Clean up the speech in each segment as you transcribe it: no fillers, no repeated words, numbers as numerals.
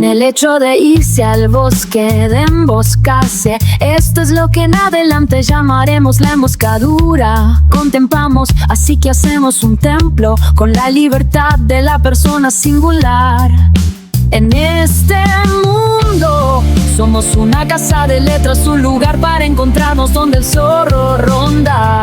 el hecho de irse al bosque, de emboscarse, esto es lo que en adelante llamaremos la emboscadura. Contemplamos, así que hacemos un templo con la libertad de la persona singular. En este mundo somos una casa de letras, un lugar para encontrarnos donde el zorro ronda.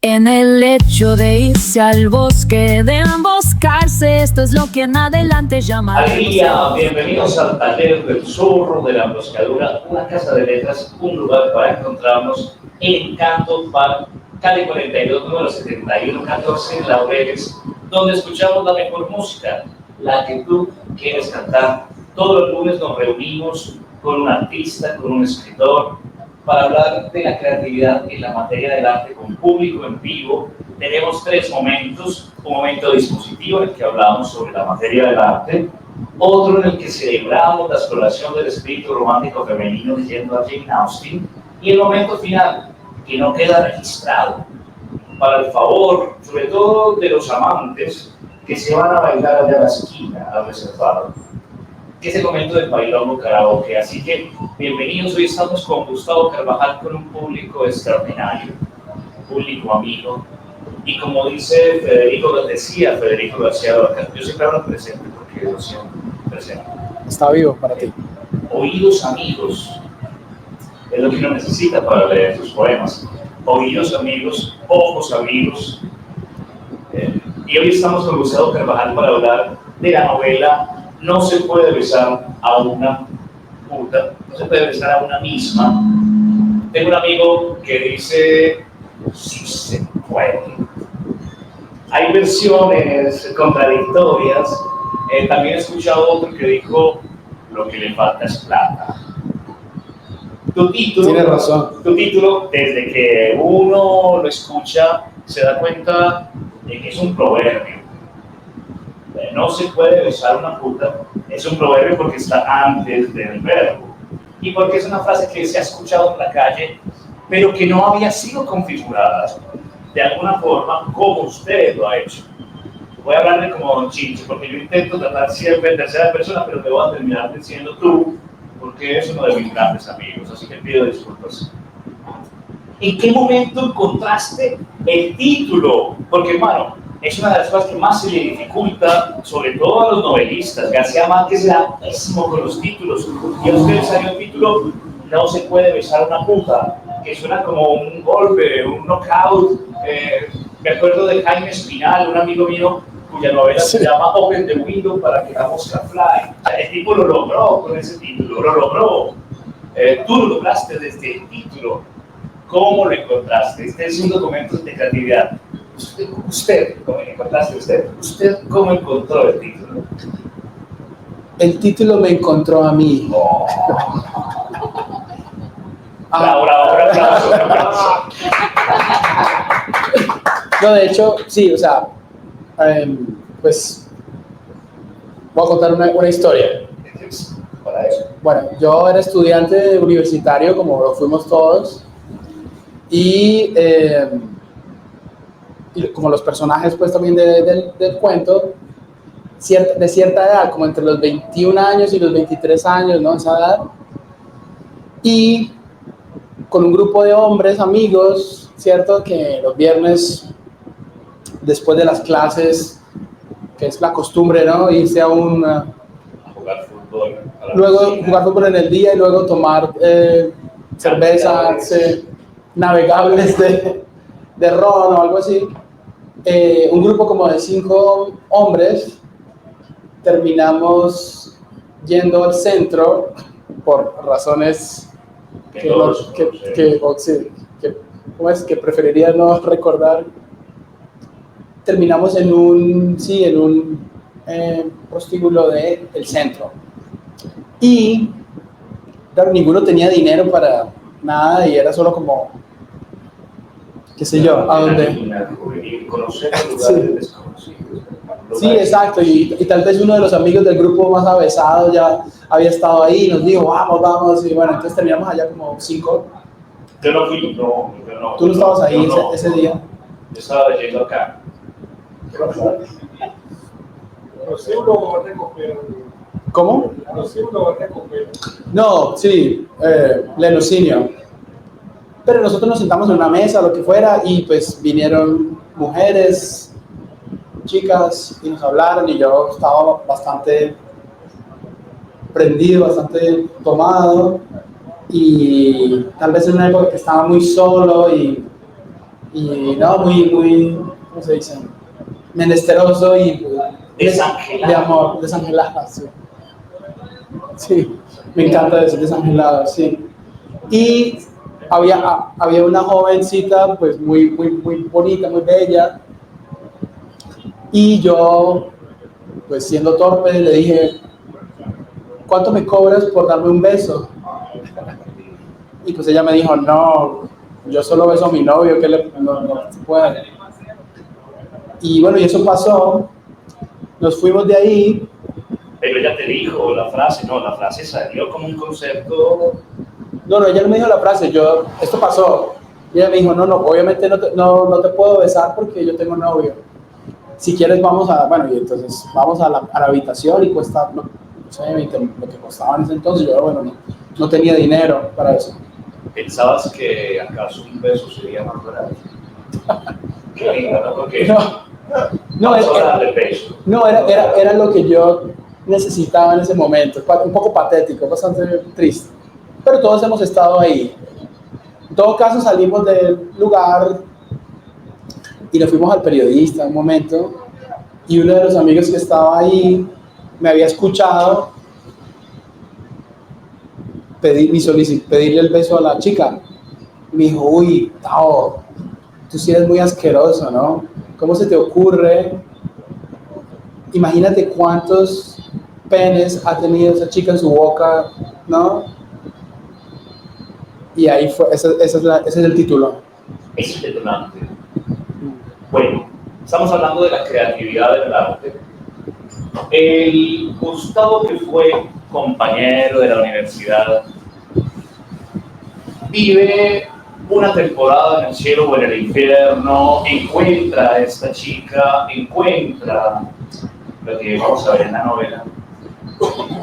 En el hecho de irse al bosque, de emboscarse, esto es lo que en adelante llamaremos. Alegría, bienvenidos al taller del zorro de la emboscadura, una casa de letras, un lugar para encontrarnos en Encanto Bar, calle 42, número 7114, en Laureles, donde escuchamos la mejor música, la que tú quieres cantar. Todos los lunes nos reunimos con un artista, con un escritor, para hablar de la creatividad en la materia del arte con público en vivo. Tenemos tres momentos: un momento dispositivo en el que hablamos sobre la materia del arte, otro en el que celebramos la exploración del espíritu romántico femenino leyendo a Jane Austen, y el momento final, que no queda registrado, para el favor, sobre todo de los amantes que se van a bailar allá a la esquina, al reservado, que es el momento del bailongo karaoke. Así que bienvenidos. Hoy estamos con Gustavo Carvajal, con un público extraordinario, público amigo, y como dice Federico García Lorca, yo siempre hablo presente porque lo siento presente. Está vivo para ti. Oídos amigos es lo que uno necesita para leer sus poemas. Oídos amigos, ojos amigos. Y hoy estamos con Gustavo Carvajal para hablar de la novela No se puede besar a una puta, no se puede besar a una misma. Tengo un amigo que dice, sí se puede. Hay versiones contradictorias. También he escuchado otro que dijo, lo que le falta es plata. Tu título, tiene razón. Tu título, desde que uno lo escucha, se da cuenta de que es un proverbio. No se puede besar una puta, es un proverbio porque está antes del verbo y porque es una frase que se ha escuchado en la calle, pero que no había sido configurada de alguna forma como usted lo ha hecho. Voy a hablarle como Don Chincho, porque yo intento tratar siempre en tercera persona, pero te voy a terminar diciendo tú, porque es uno de mis grandes amigos, así que pido disculpas. ¿En qué momento encontraste el título? Porque, hermano, es una de las cosas que más se le dificulta, sobre todo a los novelistas. García Márquez era pésimo con los títulos, y a usted salió el título No se puede besar una puta, que suena como un golpe, un knockout. Me acuerdo de Jaime Espinal, un amigo mío, cuya novela se llama Open the Window para que la mosca fly. O sea, el tipo lo logró con ese título, lo logró. Tú lo lograste desde el título. ¿Cómo lo encontraste? Este es un documento de creatividad. Usted, ¿cómo encontraste usted? ¿Usted cómo encontró el título? El título me encontró a mí. Oh. Ahora. No, de hecho, sí, o sea, pues voy a contar una historia. Para eso. Bueno, yo era estudiante universitario, como lo fuimos todos, y como los personajes pues también del cuento, de cierta edad, como entre los 21 años y los 23 años, ¿no? Esa edad. Y con un grupo de hombres, amigos, ¿cierto? Que los viernes, después de las clases, que es la costumbre, ¿no? Irse a jugar fútbol. Luego jugar fútbol en el día y luego tomar cerveza, navegables de ron o algo así. Un grupo como de 5 hombres terminamos yendo al centro por razones que preferiría no recordar. Terminamos en un prostíbulo del centro. Y claro, ninguno tenía dinero para nada y era solo como, qué sé yo, a dónde. Conocer lugares desconocidos. Sí, exacto, y tal vez uno de los amigos del grupo más avesado ya había estado ahí y nos dijo, vamos, y bueno, entonces terminamos allá como 5. Yo no fui, no. ¿Tú no estabas ahí ese día? Yo estaba leyendo acá. ¿Cómo? No, sí, lenocinio. Pero nosotros nos sentamos en una mesa, lo que fuera, y pues vinieron mujeres, chicas, y nos hablaron, y yo estaba bastante prendido, bastante tomado, y tal vez en una época que estaba muy solo y no, muy, ¿cómo se dice? Menesteroso y Desangelado. de amor, desangelado, sí. Sí, me encanta decir desangelado, sí. Y había una jovencita, pues muy bonita, muy bella, y yo, pues siendo torpe, le dije, ¿cuánto me cobras por darme un beso? Y pues ella me dijo, no, yo solo beso a mi novio, que no se puede. Y bueno, y eso pasó, nos fuimos de ahí. Pero ella te dijo la frase, no, la frase salió como un concepto. No, ella no me dijo la frase, esto pasó. Y ella me dijo, no, obviamente no te puedo besar porque yo tengo novio. Si quieres vamos y entonces vamos a la habitación y cuesta, no sé, lo que costaba en ese entonces. Yo, bueno, no tenía dinero para eso. ¿Pensabas que acaso un beso sería más barato? Qué lindo, ¿no? Porque era lo que yo necesitaba en ese momento. Un poco patético, bastante triste. Pero todos hemos estado ahí. En todo caso, salimos del lugar y nos fuimos al periodista un momento. Y uno de los amigos que estaba ahí me había escuchado pedirle el beso a la chica. Me dijo, uy, Tao, tú sí eres muy asqueroso, ¿no? ¿Cómo se te ocurre? Imagínate cuántos penes ha tenido esa chica en su boca, ¿no? Y ahí fue, ese es el título. Es detonante. Bueno, estamos hablando de la creatividad del arte. El Gustavo, que fue compañero de la universidad, vive una temporada en el cielo o en el infierno, encuentra a esta chica, encuentra lo que vamos a ver en la novela,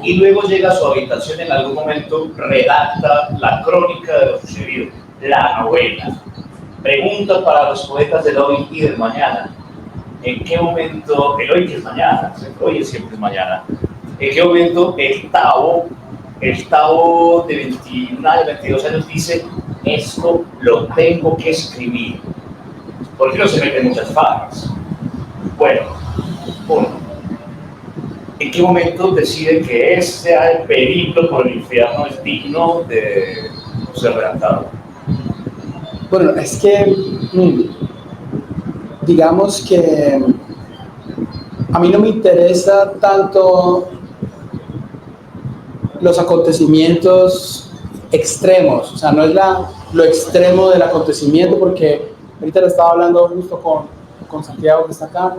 y luego llega a su habitación en algún momento, redacta la crónica de lo sucedido, la novela. Pregunta para los poetas del hoy y del mañana: ¿en qué momento, el hoy que es mañana, hoy es siempre mañana, en qué momento el Tao de 21 años, 22 años dice, esto lo tengo que escribir? ¿Por qué no se meten muchas farras? Bueno, uno, ¿en qué momento decide que ese periplo por el infierno es digno de ser redactado? Bueno, es que, digamos que a mí no me interesa tanto los acontecimientos extremos, o sea, no es lo extremo del acontecimiento, porque ahorita le estaba hablando justo con Santiago, que está acá,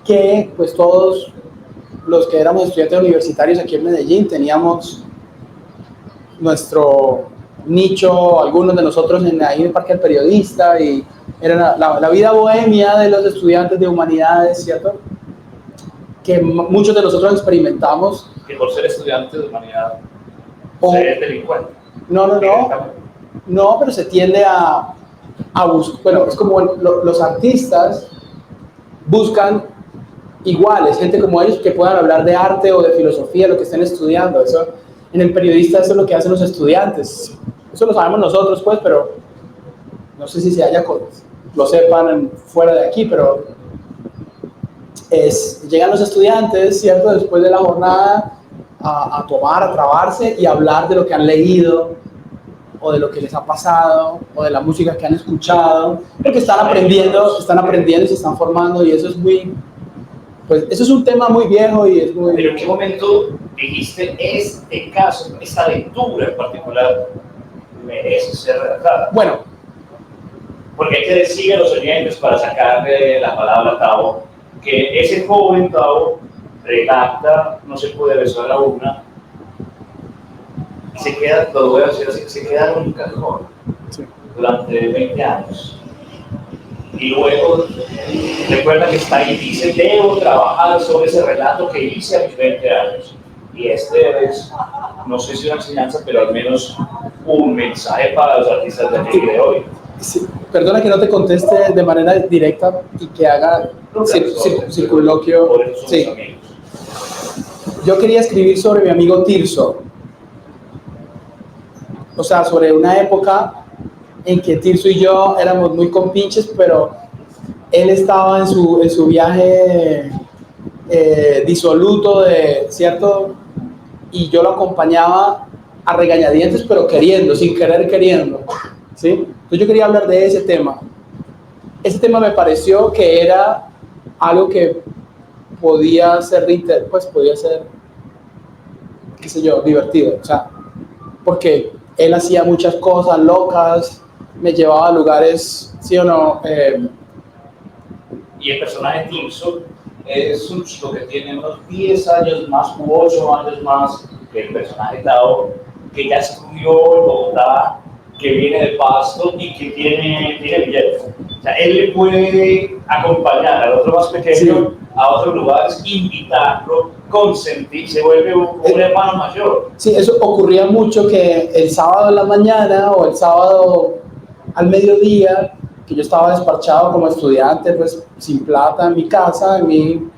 que pues todos los que éramos estudiantes universitarios aquí en Medellín teníamos nuestro nicho, algunos de nosotros ahí en el Parque del Periodista, y era la vida bohemia de los estudiantes de humanidades, ¿cierto? Que muchos de nosotros experimentamos. Que por ser estudiante de humanidad se es delincuente. No, pero se tiende a buscar, bueno, es como los artistas buscan iguales, gente como ellos que puedan hablar de arte o de filosofía, lo que estén estudiando. Eso, en el periodista eso es lo que hacen los estudiantes. Eso lo sabemos nosotros, pues, pero no sé si lo sepan fuera de aquí, pero llegan los estudiantes, ¿cierto?, después de la jornada a tomar, a trabarse y hablar de lo que han leído o de lo que les ha pasado o de la música que han escuchado, porque están aprendiendo y se están formando, y eso es pues eso es un tema muy viejo y es muy... Pero ¿en qué momento dijiste este caso, esta lectura en particular merece ser redactada? Bueno, porque hay que decirle a los oyentes, para sacarle la palabra Tao, que ese joven Tao redacta No se puede besar a una, y se queda, lo voy a decir así, se queda en un cajón durante 20 años. Y luego recuerda que está ahí, dice, debo trabajar sobre ese relato que hice a mis 20 años. Y este es, no sé si una enseñanza, pero al menos un mensaje para los artistas de hoy. Sí, perdona que no te conteste de manera directa y que haga circunloquio. Por eso somos sí. amigos. Yo quería escribir sobre mi amigo Tirso. O sea, sobre una época en que Tirso y yo éramos muy compinches, pero él estaba en su viaje disoluto, ¿cierto? Y yo lo acompañaba a regañadientes, pero queriendo, sin querer queriendo, ¿sí? Entonces yo quería hablar de ese tema. Ese tema me pareció que era algo que podía ser, pues podía ser, qué sé yo, divertido, o sea, porque él hacía muchas cosas locas, me llevaba a lugares, ¿sí o no? Y el personaje Tirso es un chico que tiene unos 10 años más u 8 años más que el personaje Tao, que ya estudió en Bogotá, que viene de Pasto y que tiene billetes. O sea, él le puede acompañar al otro más pequeño Sí. a otros lugares, invitarlo, consentir, se vuelve un hermano mayor. Sí, eso ocurría mucho que el sábado en la mañana o el sábado al mediodía, que yo estaba desparchado como estudiante, pues sin plata en mi casa, en mi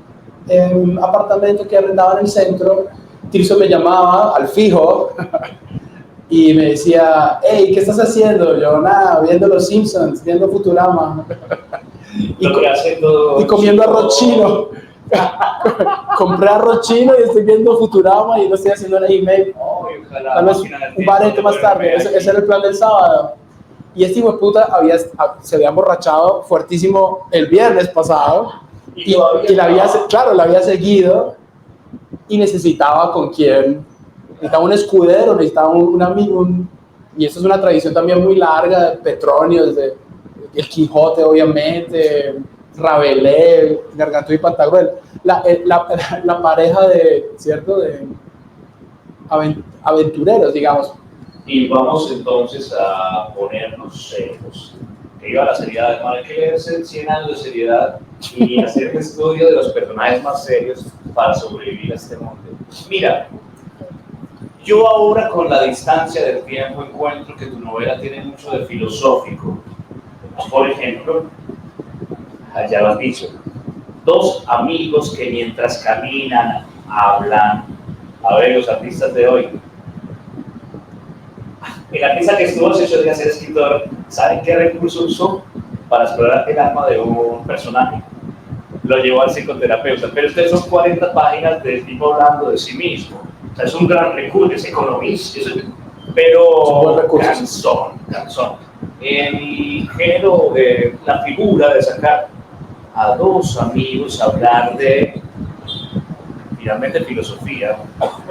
apartamento que arrendaba en el centro, Tirso me llamaba al fijo y me decía, hey, ¿qué estás haciendo? Yo, nada, viendo Los Simpsons, viendo Futurama y comiendo arroz chino. Compré arroz chino y estoy viendo Futurama y lo estoy haciendo en el email. Tal vez un barete más tarde, ese era el plan del sábado. Y este hijo de puta se había emborrachado fuertísimo el viernes pasado y la había seguido y necesitaba necesitaba un escudero, necesitaba un amigo, y eso es una tradición también muy larga de Petronio, desde el Quijote obviamente, Rabelais, Gargantúa y Pantagruel, la pareja ¿cierto? De aventureros, digamos. Y vamos entonces a ponernos serios. Que iba a la seriedad, hermano, hay que leerse 100 años de seriedad y hacer un estudio de los personajes más serios para sobrevivir a este mundo. Mira, yo ahora con la distancia del tiempo encuentro que tu novela tiene mucho de filosófico. Por ejemplo, ya lo has dicho, dos amigos que mientras caminan, hablan. A ver, los artistas de hoy. El artista que estuvo hace 8 días ser escritor, ¿saben qué recurso usó para explorar el alma de un personaje? Lo llevó al psicoterapeuta, pero ustedes son 40 páginas del tipo hablando de sí mismo. O sea, es un gran recurso, es economista, pero cansón. El género de la figura de sacar a dos amigos a hablar de, finalmente, filosofía,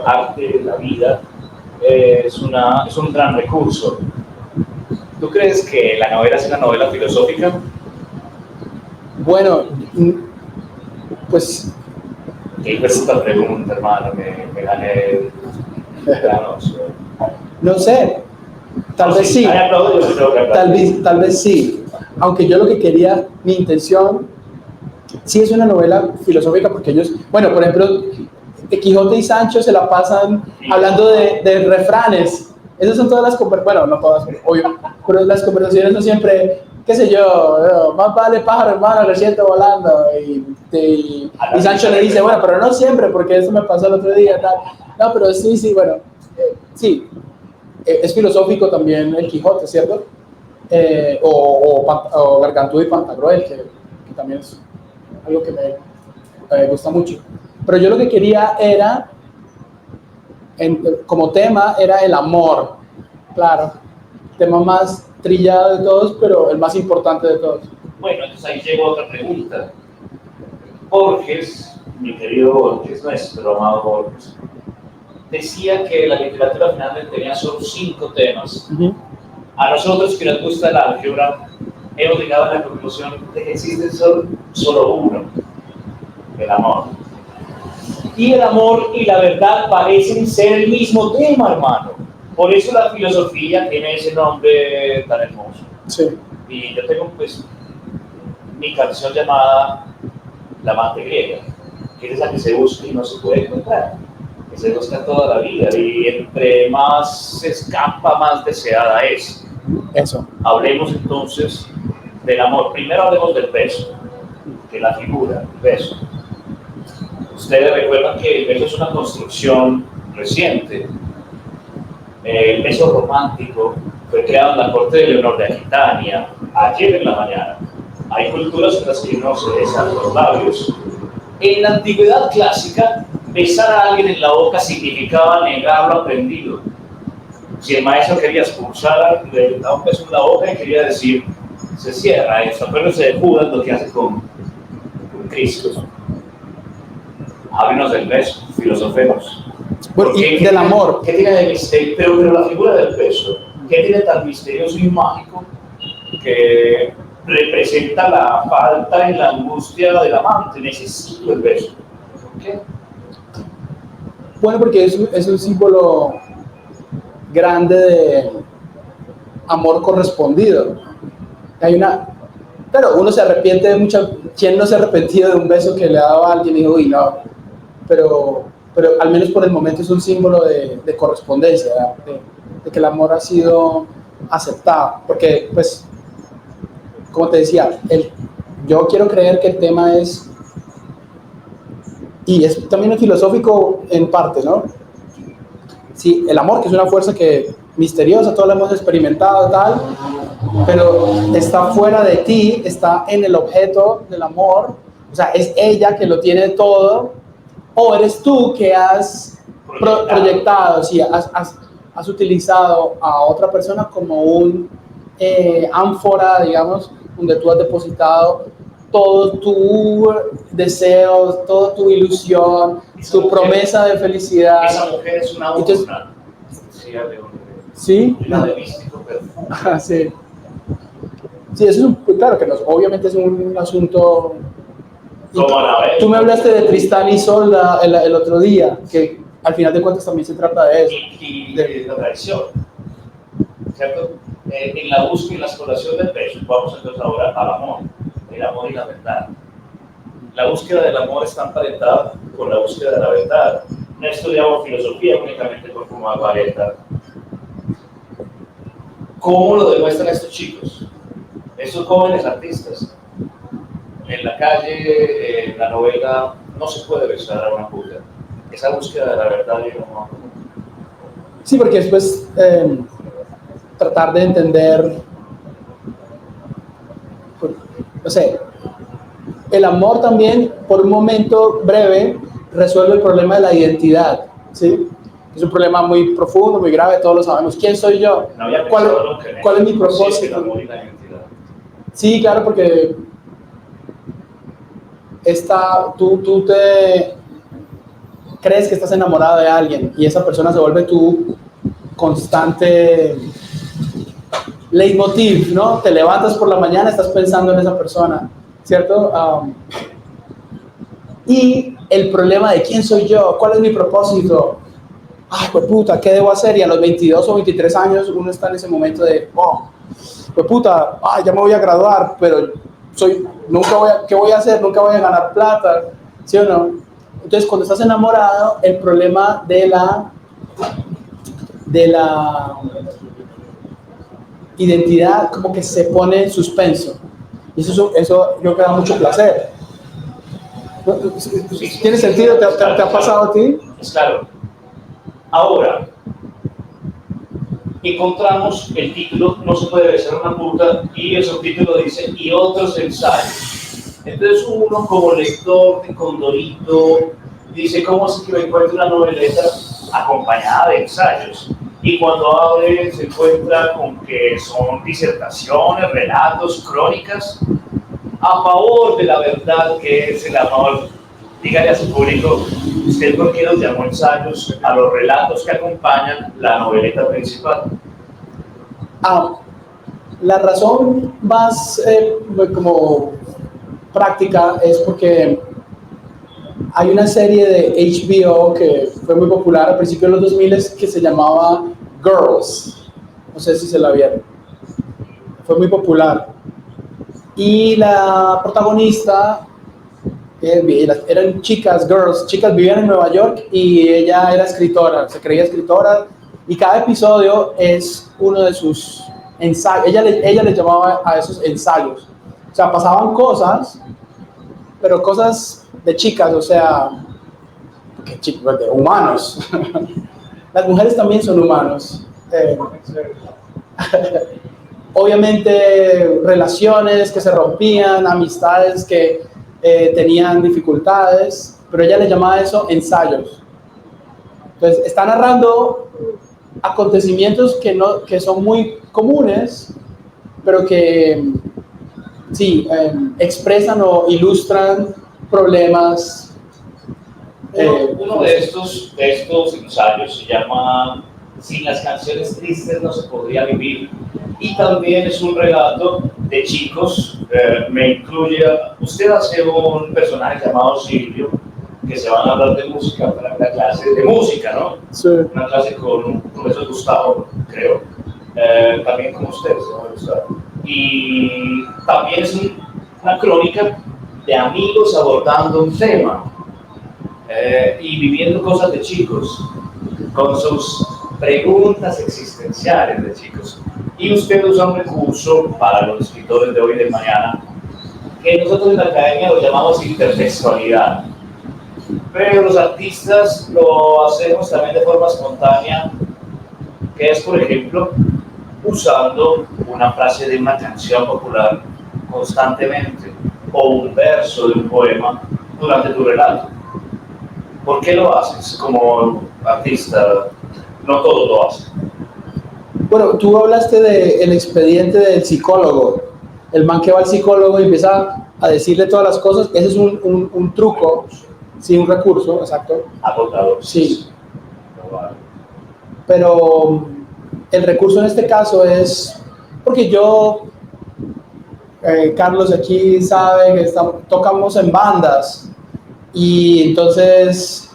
arte, la vida, es un gran recurso. ¿Tú crees que la novela es una novela filosófica? Bueno, pues... Qué pregunta, hermano, me gané la noche. No sé, tal vez sí, tal vez sí, aunque yo lo que quería, mi intención, sí es una novela filosófica porque ellos, bueno, por ejemplo, Quijote y Sancho se la pasan hablando de refranes. Esas son todas las conversaciones, bueno, no todas, obvio, pero las conversaciones son siempre, qué sé yo, más vale pájaro hermano que ciento volando, y Sancho le dice, bueno, pero no siempre, porque eso me pasó el otro día, tal. No, pero sí, bueno, sí, es filosófico también el Quijote, ¿cierto? O Gargantúa y Pantagruel, que también es algo que me gusta mucho. Pero yo lo que quería era, como tema, era el amor, claro, el tema más trillado de todos, pero el más importante de todos. Bueno, entonces ahí llegó otra pregunta. Borges, mi querido Borges, nuestro amado Borges, decía que la literatura finalmente tenía solo 5 temas. Uh-huh. A nosotros que nos gusta el álgebra, hemos llegado a la conclusión de que existe solo uno, el amor. Y el amor y la verdad parecen ser el mismo tema, hermano. Por eso la filosofía tiene ese nombre tan hermoso. Sí. Y yo tengo, pues, mi canción llamada La amante griega, que es la que se busca y no se puede encontrar, que se busca toda la vida y entre más se escapa, más deseada es. Eso. Hablemos entonces del amor. Primero hablemos del beso, de la figura, el beso. Ustedes recuerdan que el beso es una construcción reciente. El beso romántico fue creado en la corte de Leonor de Aquitania, ayer en la mañana. Hay culturas en las que no se besan los labios. En la antigüedad clásica, besar a alguien en la boca significaba negar lo aprendido. Si el maestro quería expulsar, le daba un beso en la boca y quería decir, se cierra eso. Acuérdense de Judas lo que hace con Cristo. Háblenos del beso, filosofemos. Bueno, y del amor. ¿Qué tiene de misterio? Pero la figura del beso, ¿qué tiene tan misterioso y mágico que representa la falta y la angustia del amante? Necesito el beso. ¿Por qué? Bueno, porque es un símbolo grande de amor correspondido. Hay una... Claro, uno se arrepiente de muchas... ¿Quién no se ha arrepentido de un beso que le ha dado a alguien y dijo, uy, no? Pero al menos por el momento es un símbolo de correspondencia, de que el amor ha sido aceptado. Porque, pues, como te decía, yo quiero creer que el tema es... Y es también filosófico en parte, ¿no? Sí, el amor, que es una fuerza misteriosa, todos lo hemos experimentado, tal, pero está fuera de ti, está en el objeto del amor, o sea, es ella que lo tiene todo, o eres tú que has proyectado, sí, has utilizado a otra persona como un ánfora, digamos, donde tú has depositado todo tu deseo, toda tu ilusión, tu promesa de felicidad. Esa mujer es una urna. Sí. La de místico perfume. Sí. Sí, eso es claro que obviamente es un asunto. Tú me hablaste de Tristán y Sol el otro día, que al final de cuentas también se trata de eso. Y de la traición, ¿cierto? En la búsqueda y la exploración del beso, vamos entonces ahora al amor, el amor y la verdad. La búsqueda del amor está emparentada con la búsqueda de la verdad. No estudiamos filosofía únicamente por fumar vareta. ¿Cómo lo demuestran estos chicos? Estos jóvenes artistas. En la calle, en la novela, no se puede besar a una puta. Esa búsqueda de la verdad y el amor. Sí, porque después tratar de entender, no sé, el amor también, por un momento breve, resuelve el problema de la identidad, ¿sí? Es un problema muy profundo, muy grave, todos lo sabemos. ¿Quién soy yo? No había ¿Cuál es mi propósito? El amor y la identidad. Sí, claro, porque tú te crees que estás enamorado de alguien y esa persona se vuelve tu constante leitmotiv, ¿no? Te levantas por la mañana, estás pensando en esa persona, ¿cierto? Y el problema de quién soy yo, cuál es mi propósito, ay, pues puta, ¿qué debo hacer? Y a los 22 o 23 años uno está en ese momento de, oh, pues puta, ay, ya me voy a graduar, pero ¿qué voy a hacer? Nunca voy a ganar plata, ¿sí o no? Entonces, cuando estás enamorado, el problema de la identidad como que se pone en suspenso. Y eso yo creo que da mucho placer. ¿Tiene sentido? ¿Te ha pasado a ti? Es claro. Ahora, encontramos el título, no se puede besar una puta, y el subtítulo dice, y otros ensayos. Entonces uno como lector de Condorito dice, ¿cómo es que me encuentro una noveleta acompañada de ensayos? Y cuando abre se encuentra con que son disertaciones, relatos, crónicas a favor de la verdad que es el amor. Dígale a su público, ¿usted por qué los llamó ensayos a los relatos que acompañan la noveleta principal? La razón más como práctica es porque hay una serie de HBO que fue muy popular al principio de los 2000 que se llamaba Girls. No sé si se la vieron. Fue muy popular. Y la protagonista, eran chicas, chicas vivían en Nueva York y ella era escritora, se creía escritora, y cada episodio es uno de sus ensayos. Ella le llamaba a esos ensayos. O sea, pasaban cosas, pero cosas de chicas, o sea, de humanos. Las mujeres también son humanos. Obviamente relaciones que se rompían, amistades que tenían dificultades, pero ella le llamaba eso ensayos. Entonces está narrando acontecimientos que son muy comunes, pero que sí, expresan o ilustran problemas. Uno de estos ensayos se llama Sin las canciones tristes no se podría vivir, y también es un relato de chicos, me incluye, usted hace un personaje llamado Silvio, que se van a hablar de música para una clase de música, ¿no? Sí. Una clase con un profesor Gustavo, creo, también con usted, señor Gustavo. Y también es una crónica de amigos abordando un tema y viviendo cosas de chicos, con sus preguntas existenciales de chicos. Y usted usa un recurso para los escritores de hoy y de mañana, que nosotros en la academia lo llamamos intertextualidad. Pero los artistas lo hacemos también de forma espontánea, que es, por ejemplo, usando una frase de una canción popular constantemente, o un verso de un poema durante tu relato. ¿Por qué lo haces como artista? No todos lo hacen. Bueno, tú hablaste del expediente del psicólogo, el man que va al psicólogo y empieza a decirle todas las cosas. Ese es un truco, sí, un recurso, exacto. Agotador. Sí. Pero el recurso en este caso es, porque Carlos de aquí sabe que tocamos en bandas, y entonces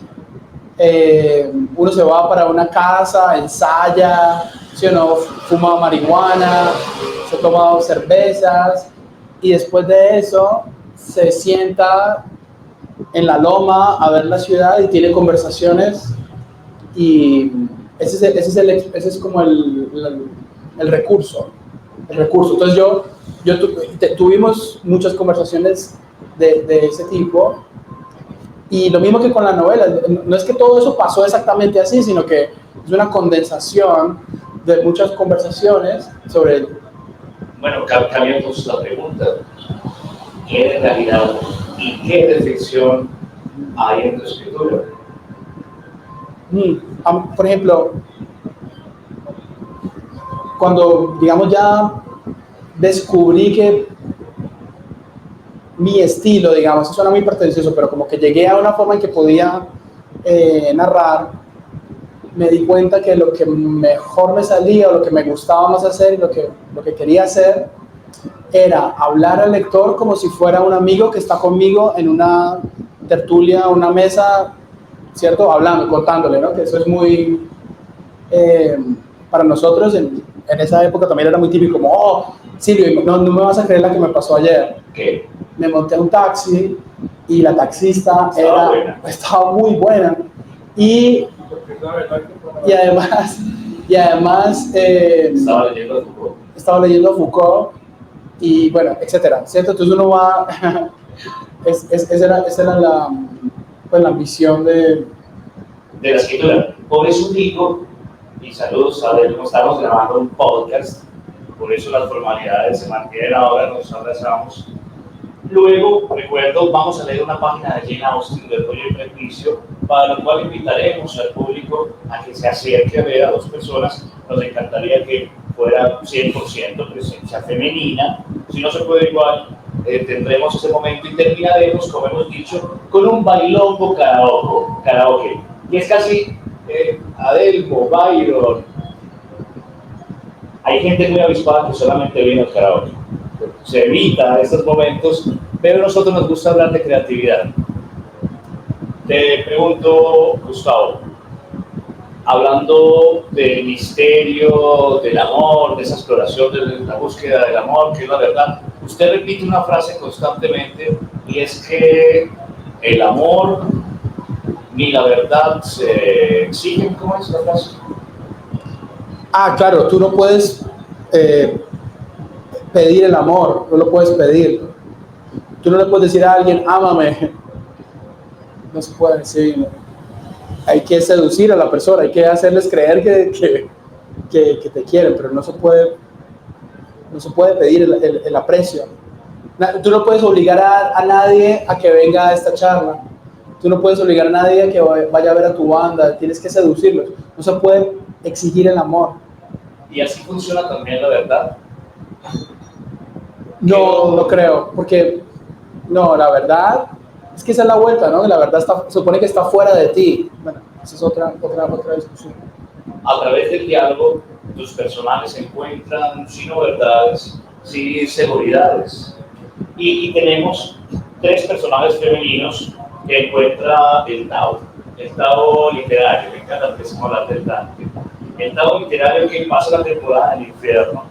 uno se va para una casa, ensaya, ¿sí o no? Fuma marihuana, se toma cervezas, y después de eso se sienta en la loma a ver la ciudad y tiene conversaciones, y ese es como el recurso. Entonces tuvimos muchas conversaciones de ese tipo, y lo mismo que con la novela. No es que todo eso pasó exactamente así, sino que es una condensación de muchas conversaciones sobre el... Bueno, cambiamos la pregunta. ¿Qué de realidad y qué de ficción hay en tu escritura? Por ejemplo, cuando, digamos, ya descubrí que mi estilo, digamos, eso suena muy pretencioso, pero como que llegué a una forma en que podía narrar, me di cuenta que lo que mejor me salía, o lo que me gustaba más hacer, y lo que quería hacer, era hablar al lector como si fuera un amigo que está conmigo en una tertulia, una mesa, ¿cierto? Hablando, contándole, ¿no? Que eso es muy... para nosotros, en esa época también era muy típico, como, oh, Silvio, no me vas a creer la que me pasó ayer. ¿Qué? Me monté a un taxi y la taxista estaba muy buena. Y además estaba leyendo a Foucault, y bueno, etcétera, ¿cierto? Entonces uno va... esa era la ambición de la escritura. Por eso digo, y saludos, estamos grabando un podcast, por eso las formalidades se mantienen ahora, nos abrazamos. Luego, recuerdo, vamos a leer una página de Jane Austen del Orgullo y Prejuicio, para lo cual invitaremos al público a que se acerque a ver a dos personas. Nos encantaría que fuera 100% presencia femenina. Si no se puede igual, tendremos ese momento y terminaremos, como hemos dicho, con un bailongo karaoke, que es casi Adelmo, Byron. Hay gente muy avispada que solamente viene al karaoke. Se evita estos momentos, pero a nosotros nos gusta hablar de creatividad. Te pregunto, Gustavo, hablando del misterio, del amor, de esa exploración de la búsqueda del amor, que es la verdad, usted repite una frase constantemente y es que el amor ni la verdad se exigen. ¿Cómo es la frase? Ah, claro, tú no puedes pedir el amor, no lo puedes pedir. Tú no le puedes decir a alguien, ámame. No se puede decir. Hay que seducir a la persona, hay que hacerles creer que te quieren, pero no se puede pedir el aprecio. Tú no puedes obligar a nadie a que venga a esta charla. Tú no puedes obligar a nadie a que vaya a ver a tu banda. Tienes que seducirlos. No se puede exigir el amor. ¿Y así funciona también la verdad? No creo, porque no, la verdad es que esa es la vuelta, ¿no? La verdad se supone que está fuera de ti. Bueno, esa es otra discusión. A través del diálogo, los personajes encuentran sí no verdades, sí seguridades. Y tenemos 3 personajes femeninos que encuentra el Tao literario. Me encanta que se habla del Dante. El Tao literario que pasa la temporada en el infierno.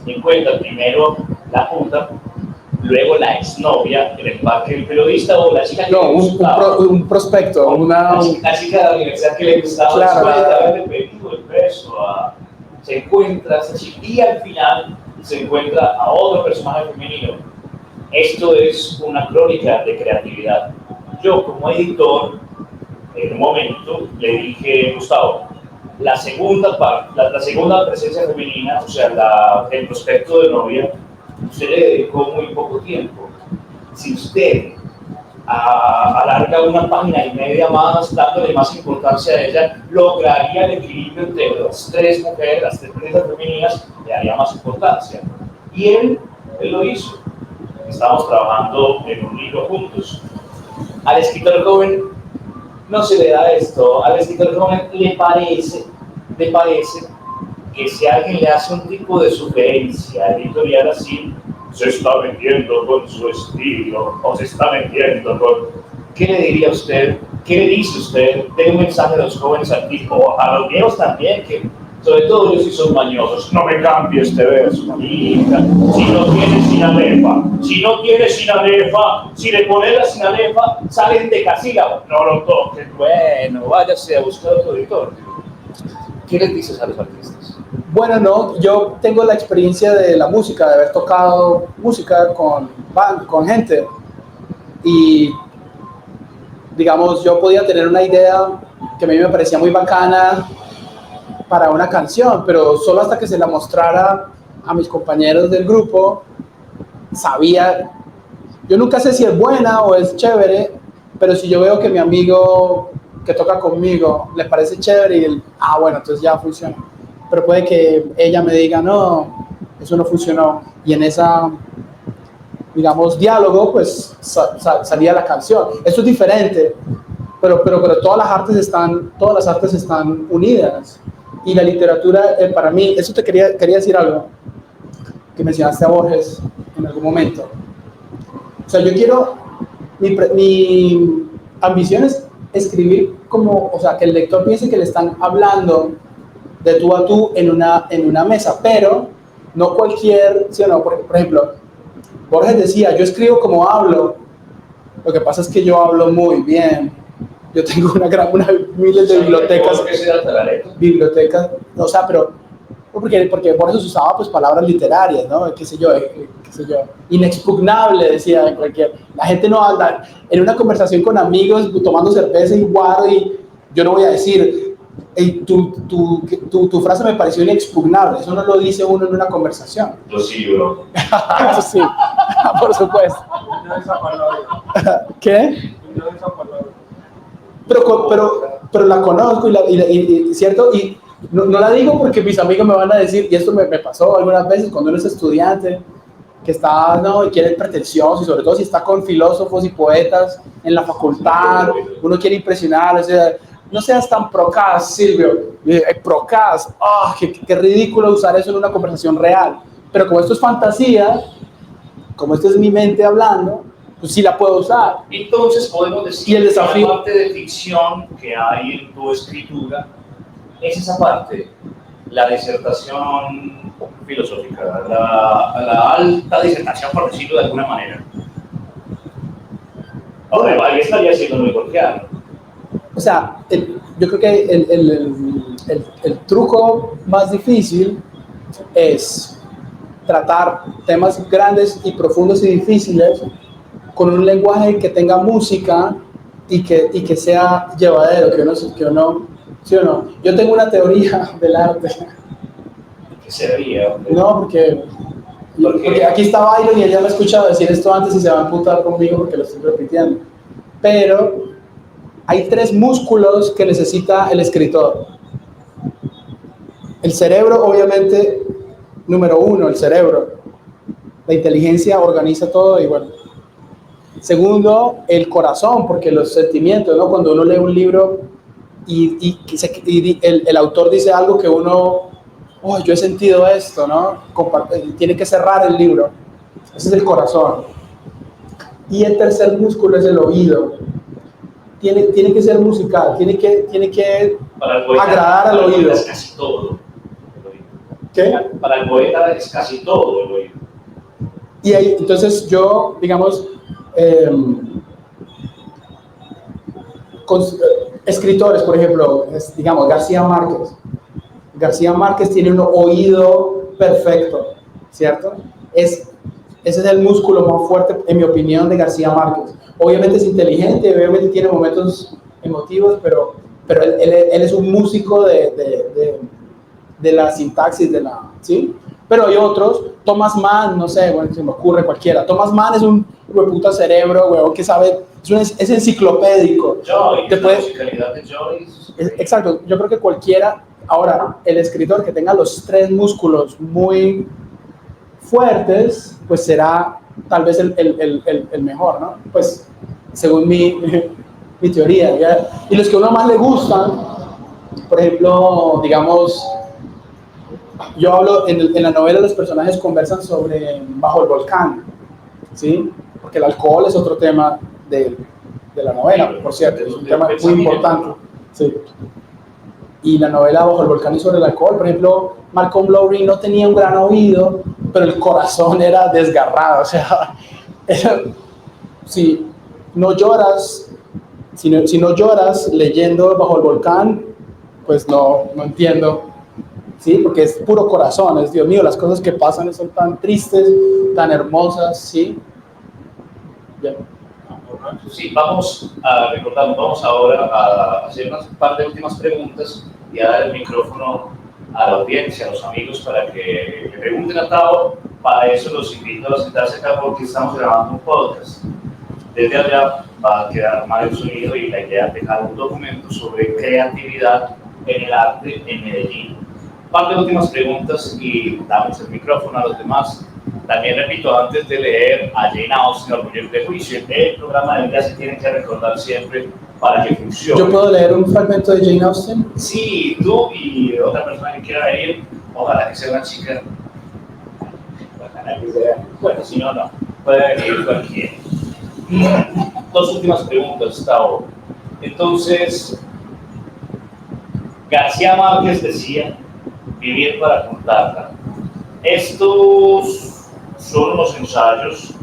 Encuentra primero la puta, luego la exnovia en el parque del periodista o la chica que le gustaba. Un prospecto, la chica de la universidad que le gustaba, claro, después de haberle pedido el beso, se encuentra a esa chica y al final se encuentra a otro personaje femenino. Esto es una crónica de creatividad. Yo como editor, en un momento le dije, Gustavo, la segunda presencia femenina, o sea, el prospecto de novia, usted le dedicó muy poco tiempo. Si usted alarga una página y media más, dándole más importancia a ella, lograría el equilibrio entre las 3 mujeres, las 3 presencias femeninas, le daría más importancia. Y él lo hizo. Estamos trabajando en un libro juntos. Al escritor joven no se le da esto. Al escritor joven le parece que si alguien le hace un tipo de sugerencia editorial así, se está metiendo con su estilo o se está metiendo con... ¿Qué le diría usted? ¿Qué le dice usted? Denle un mensaje a los jóvenes artistas, a los viejos también, que sobre todo ellos sí son mañosos. No me cambie este verso, mamita. Si no tiene sinalefa, si le pones la sinalefa, salen de casílabo. No lo toques. Bueno, váyase a buscar otro editor. ¿Qué les dices a los artistas? Bueno, no, yo tengo la experiencia de la música, de haber tocado música con gente. Y, digamos, yo podía tener una idea que a mí me parecía muy bacana para una canción, pero solo hasta que se la mostrara a mis compañeros del grupo, sabía, yo nunca sé si es buena o es chévere, pero si yo veo que mi amigo que toca conmigo le parece chévere y bueno, entonces ya funciona. Pero puede que ella me diga, no, eso no funcionó, y en esa, digamos, diálogo, pues salía la canción. Eso es diferente, pero todas las artes están unidas. Y la literatura, para mí, eso te quería decir algo, que mencionaste a Borges en algún momento. O sea, yo quiero, mi ambición es escribir como, o sea, que el lector piense que le están hablando de tú a tú en una mesa, pero no cualquier, ¿sí o no? Por ejemplo, Borges decía, yo escribo como hablo, lo que pasa es que yo hablo muy bien. Yo tengo miles de bibliotecas, o sea, pero porque Borges usaba pues palabras literarias, ¿no? Qué sé yo, inexpugnable, decía la gente no habla, en una conversación con amigos, tomando cerveza y guaro, y yo no voy a decir, hey, tu frase me pareció inexpugnable, eso no lo dice uno en una conversación. Yo sí, bro. Eso sí, por supuesto. ¿Qué? Pero la conozco y cierto, y no la digo porque mis amigos me van a decir, y esto me pasó algunas veces cuando uno es estudiante, que está, y quiere ser pretencioso, y sobre todo si está con filósofos y poetas en la facultad, uno quiere impresionar, o sea, no seas tan procaz, Silvio, procaz, qué ridículo usar eso en una conversación real, pero como esto es fantasía, como esto es mi mente hablando, pues sí la puedo usar. Entonces podemos decir y el desafío, que la parte de ficción que hay en tu escritura es esa parte, la disertación filosófica, a la alta disertación, por decirlo de alguna manera. Ahora, ahí estaría siendo muy gordiano. O sea, yo creo que el truco más difícil es tratar temas grandes y profundos y difíciles con un lenguaje que tenga música y que sea llevadero, que uno, ¿sí o no? Yo tengo una teoría del arte. ¿Qué sería? No, porque aquí está Byron y ella me ha escuchado decir esto antes y se va a emputar conmigo porque lo estoy repitiendo. Pero hay 3 músculos que necesita el escritor. El cerebro, obviamente, número 1, el cerebro. La inteligencia organiza todo y bueno. Segundo, el corazón, porque los sentimientos, ¿no? Cuando uno lee un libro y el autor dice algo que uno, oh, yo he sentido esto, ¿no? Tiene que cerrar el libro. Ese es el corazón. Y el tercer músculo es el oído. Tiene que ser musical, tiene que agradar al oído. Es casi todo. ¿Qué? Para el poeta es casi todo el oído. Y ahí, entonces yo, digamos, escritores, por ejemplo, digamos, García Márquez. García Márquez tiene un oído perfecto, ¿cierto? Ese es el músculo más fuerte, en mi opinión, de García Márquez. Obviamente es inteligente, obviamente tiene momentos emotivos, pero él es un músico de la sintaxis, ¿sí? Pero hay otros, Thomas Mann, no sé, bueno, se me ocurre cualquiera. Thomas Mann es un puta cerebro, weón, que sabe, es enciclopédico. Joyce, la musicalidad de Joyce. Exacto, yo creo que cualquiera. Ahora, el escritor que tenga los 3 músculos muy fuertes, pues será tal vez el mejor, ¿no? Pues, según mi teoría, ¿ya? Y los que a uno más le gustan, por ejemplo, digamos, yo hablo, en la novela los personajes conversan sobre Bajo el Volcán, ¿sí? Porque el alcohol es otro tema de la novela, por cierto, es un tema muy importante, ¿sí? Y la novela Bajo el Volcán es sobre el alcohol. Por ejemplo, Malcolm Lowry no tenía un gran oído, pero el corazón era desgarrado, o sea, si no lloras leyendo Bajo el Volcán, pues no entiendo. Sí, porque es puro corazón, es Dios mío, las cosas que pasan son tan tristes, tan hermosas, ¿sí? Bien. Sí, vamos ahora a hacer unas par de últimas preguntas y a dar el micrófono a la audiencia, a los amigos, para que me pregunten a Tao. Para eso los invito a sentarse acá porque estamos grabando un podcast. Desde allá va a quedar mal el sonido y la idea es dejar un documento sobre creatividad en el arte en Medellín. Par de últimas preguntas y damos el micrófono a los demás. También repito, antes de leer a Jane Austen, Orgullo y Prejuicio, el programa de vida se tiene que recordar siempre para que funcione. ¿Yo puedo leer un fragmento de Jane Austen? Sí, tú y otra persona que quiera venir, ojalá que sea una chica. Ojalá que sea. Bueno, si no, no. Puede venir cualquiera. 2 últimas preguntas, Tao. Entonces, García Márquez decía: vivir para contarla. Estos son unos ensayos,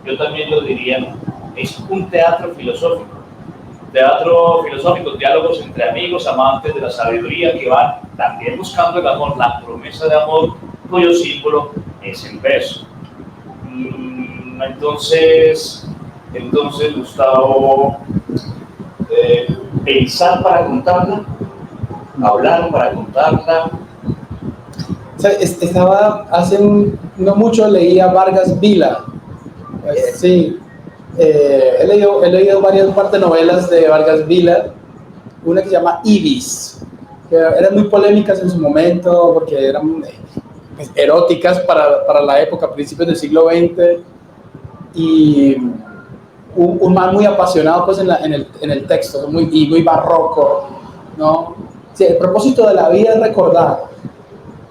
yo también lo diría, es un teatro filosófico. Diálogos entre amigos, amantes de la sabiduría que van también buscando el amor, la promesa de amor, cuyo símbolo es el beso. Entonces Gustavo, pensar para contarla, hablar para contarla. Estaba no mucho leía Vargas Vila. Sí, he leído varias novelas de Vargas Vila. Una que se llama Ibis, que eran muy polémicas en su momento porque eran eróticas para la época, principios del siglo XX, y un man muy apasionado pues en el texto, muy barroco, ¿no? Sí, el propósito de la vida es recordar.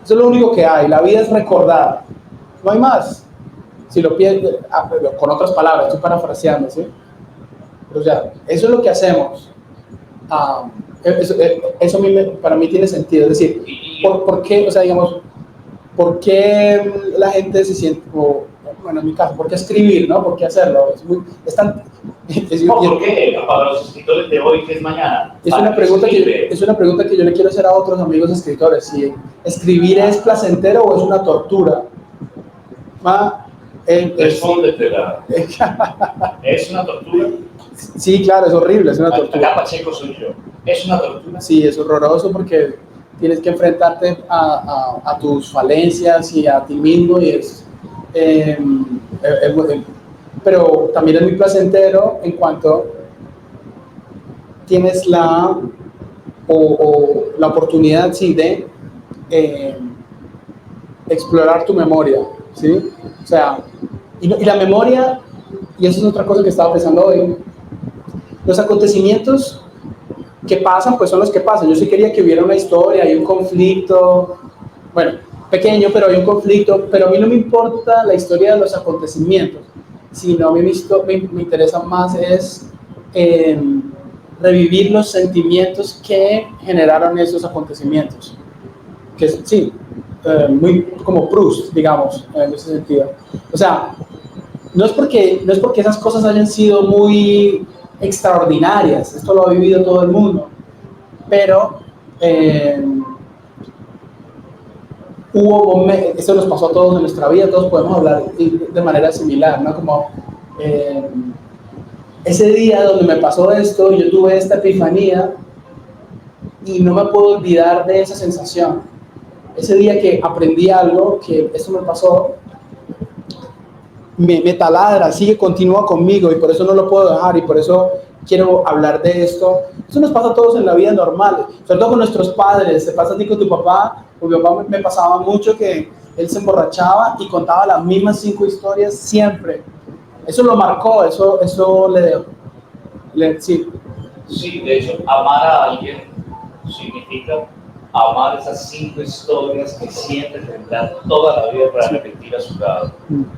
Eso es lo único que hay, la vida es recordar, no hay más. Si lo piensas, con otras palabras, estoy parafraseando, ¿sí? Pero ya, eso es lo que hacemos. Eso para mí tiene sentido, es decir, ¿por qué? O sea, digamos, ¿por qué la gente se siente, bueno, en mi caso, ¿por qué escribir, no? ¿Por qué hacerlo? ¿Por qué? Para los escritores de hoy, ¿qué es mañana? Es una pregunta que yo le quiero hacer a otros amigos escritores. Si escribir es placentero o es una tortura. Respóndetela. ¿Es una tortura? Sí, claro, es horrible, es una tortura. Acá Pacheco soy yo. ¿Es una tortura? Sí, es horroroso porque tienes que enfrentarte a tus falencias y a ti mismo y pero también es muy placentero en cuanto tienes la oportunidad, sí, de explorar tu memoria, ¿sí? O sea, y la memoria, y eso es otra cosa que estaba pensando hoy, los acontecimientos que pasan, pues son los que pasan. Yo sí quería que hubiera una historia, hay un conflicto, bueno, pequeño, pero hay un conflicto, pero a mí no me importa la historia de los acontecimientos, sino a mí me interesa más es revivir los sentimientos que generaron esos acontecimientos. Que sí, muy como Proust, digamos, en ese sentido. O sea, no es porque esas cosas hayan sido muy extraordinarias, esto lo ha vivido todo el mundo, pero esto nos pasó a todos en nuestra vida, todos podemos hablar de manera similar, ¿no? Como ese día donde me pasó esto, yo tuve esta epifanía y no me puedo olvidar de esa sensación. Ese día que aprendí algo, que esto me pasó, me taladra, continúa conmigo y por eso no lo puedo dejar y por eso quiero hablar de esto. Eso nos pasa a todos en la vida normal, sobre todo con nuestros padres. Se pasa a ti con tu papá. Con mi papá me pasaba mucho que él se emborrachaba y contaba las mismas 5 historias siempre. Eso lo marcó, eso sí. Sí, de hecho, amar a alguien significa amar esas 5 historias que siempre tendrán toda la vida para repetir a su lado.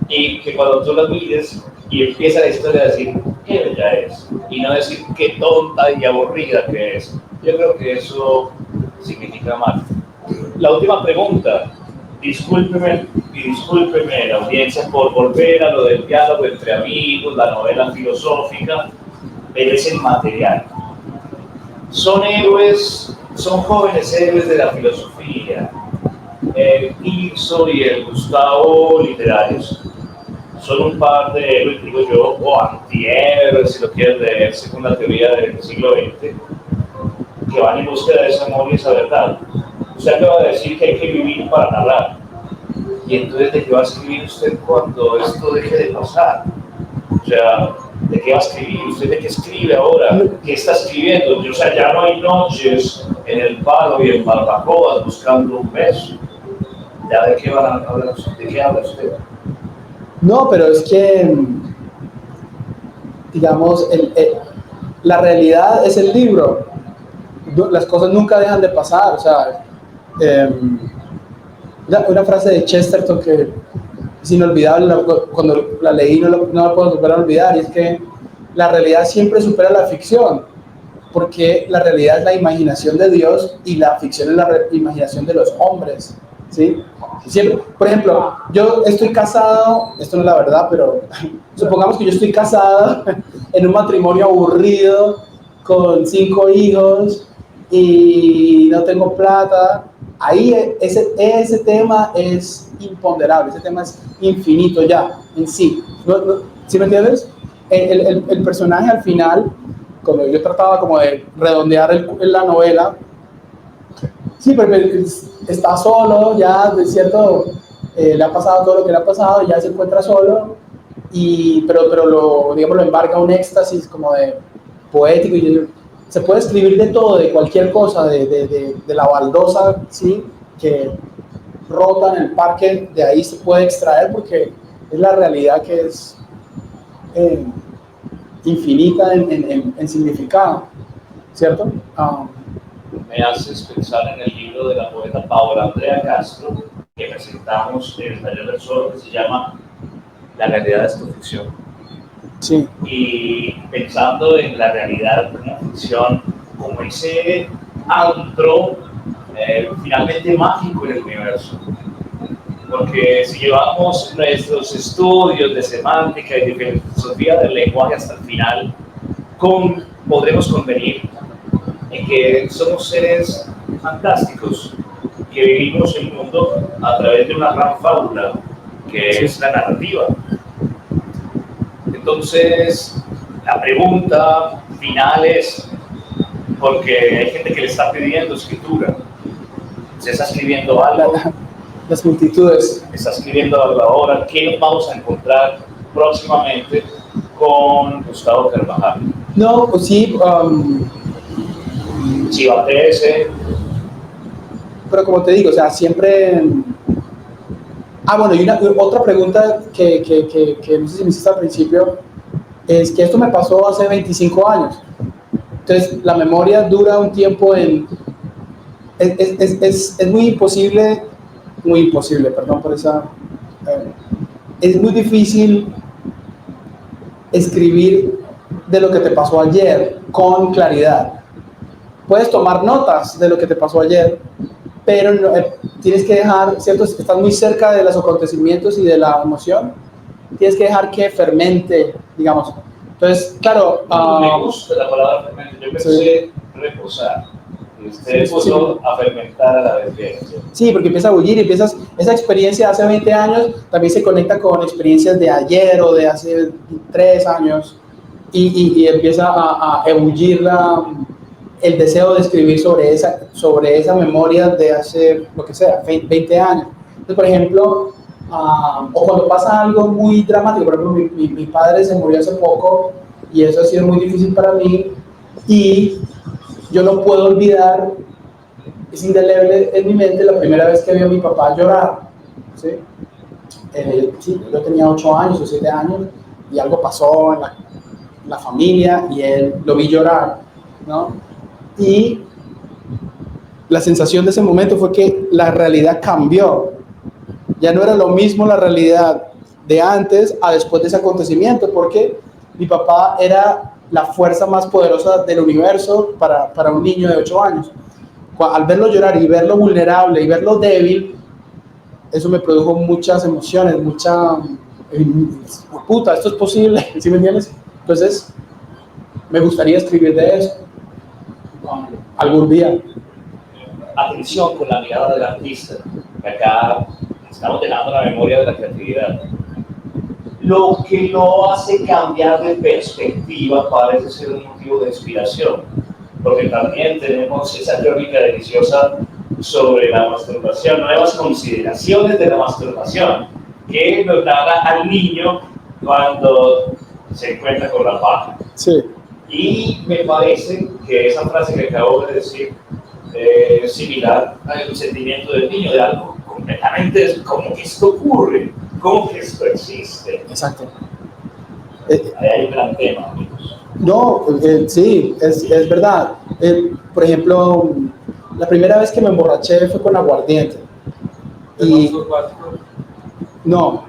Y que cuando tú las mires y empieza la historia a decir qué bella es, y no decir qué tonta y aburrida que es. Yo creo que eso significa amar. La última pregunta, discúlpeme la audiencia por volver a lo del diálogo entre amigos, la novela filosófica, pero es el material. Son héroes, son jóvenes héroes de la filosofía, el Tirso y el Gustavo literarios. Son un par de héroes, digo yo, o antihéroes, si lo quieres leer, según la teoría del siglo XX, que van en búsqueda de ese amor y esa verdad. Usted acaba de decir que hay que vivir para narrar. Y entonces, ¿de qué va a escribir usted cuando esto deje de pasar? O sea, ¿de qué va a escribir? ¿Usted de qué escribe ahora? ¿Qué está escribiendo? O sea, ya no hay noches en el palo y en barbacoas buscando un beso. ¿Ya de qué habla usted? No, pero es que, digamos, la realidad es el libro. Las cosas nunca dejan de pasar. O sea, una frase de Chesterton que es inolvidable, cuando la leí no la puedo volver a olvidar, y es que la realidad siempre supera la ficción, porque la realidad es la imaginación de Dios y la ficción es la imaginación de los hombres, ¿sí? Siempre, por ejemplo, yo estoy casado, esto no es la verdad, pero supongamos que yo estoy casado en un matrimonio aburrido, con 5 hijos y no tengo plata. Ahí ese tema es imponderable, ese tema es infinito ya en sí. ¿Sí me entiendes? El personaje al final, como yo trataba como de redondear la novela, sí, pero está solo, ya de cierto, le ha pasado todo lo que le ha pasado, ya se encuentra solo, pero lo embarga un éxtasis como de poético, y se puede escribir de todo, de cualquier cosa, de la baldosa, ¿sí?, que rota en el parque, de ahí se puede extraer porque es la realidad que es infinita en significado, ¿cierto? Me haces pensar en el libro de la poeta Paola Andrea Castro que presentamos en el Taller del Sol, que se llama La realidad es tu ficción. Sí. Y pensando en la realidad como ficción, como ese antro finalmente mágico en el universo. porque si llevamos nuestros estudios de semántica y de filosofía del lenguaje hasta el final, podremos convenir en que somos seres fantásticos, que vivimos el mundo a través de una gran fábula, que es la narrativa. Entonces, la pregunta final es, porque hay gente que le está pidiendo escritura, se está escribiendo algo, las multitudes. está escribiendo algo ahora, ¿qué nos vamos a encontrar próximamente con Gustavo Carvajal? No, pues sí, Chivatese. pero como te digo, o sea, siempre... bueno, y otra pregunta que no sé si me hiciste al principio, es que esto me pasó hace 25 años. Entonces, la memoria dura un tiempo en... Es muy imposible, perdón por esa... es muy difícil escribir de lo que te pasó ayer con claridad. Puedes tomar notas de lo que te pasó ayer, pero no, tienes que dejar, ¿cierto? Estás muy cerca de los acontecimientos y de la emoción, tienes que dejar que fermente, digamos. Entonces, claro... me gusta la palabra fermente, yo pensé reposar. Usted puso a fermentar a la vez. Sí, porque empieza a bullir y empiezas, esa experiencia de hace 20 años también se conecta con experiencias de ayer o de hace 3 años y empieza a ebullir el deseo de escribir sobre esa memoria de hace, lo que sea, 20 años. Entonces, por ejemplo, o cuando pasa algo muy dramático, por ejemplo, mi padre se murió hace poco y eso ha sido muy difícil para mí y yo no puedo olvidar, es indeleble en mi mente la primera vez que vi a mi papá llorar. ¿Sí? Sí, yo tenía 8 años o 7 años y algo pasó en la familia y él lo vi llorar, ¿no? Y la sensación de ese momento fue que la realidad cambió. Ya no era lo mismo la realidad de antes a después de ese acontecimiento, porque mi papá era la fuerza más poderosa del universo para un niño de 8 años. Al verlo llorar y verlo vulnerable y verlo débil, eso me produjo muchas emociones, puta, esto es posible, ¿sí me entiendes? Entonces, me gustaría escribir de eso algún día. Atención con la mirada del artista, que acá estamos dejando la memoria de la creatividad. Lo que lo hace cambiar de perspectiva parece ser un motivo de inspiración, porque también tenemos esa crónica deliciosa sobre la masturbación, nuevas consideraciones de la masturbación, que nos narra al niño cuando se encuentra con la paja. Sí. Y me parece que esa frase que acabo de decir es similar al sentimiento del niño, de algo completamente como que esto ocurre, como que esto existe. Exacto. Ahí hay un gran tema, amigos. No, sí, es verdad. Por ejemplo, la primera vez que me emborraché fue con aguardiente. No,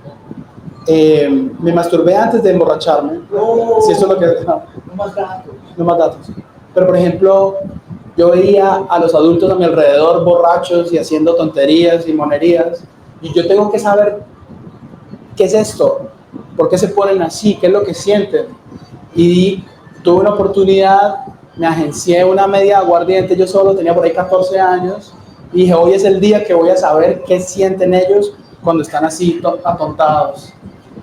me masturbé antes de emborracharme. No, si eso es lo que... No más datos. Pero, por ejemplo, yo veía a los adultos a mi alrededor borrachos y haciendo tonterías y monerías. Y yo tengo que saber qué es esto, por qué se ponen así, qué es lo que sienten. Y tuve una oportunidad, me agencié una media aguardiente, yo solo tenía por ahí 14 años, y dije, hoy es el día que voy a saber qué sienten ellos cuando están así atontados.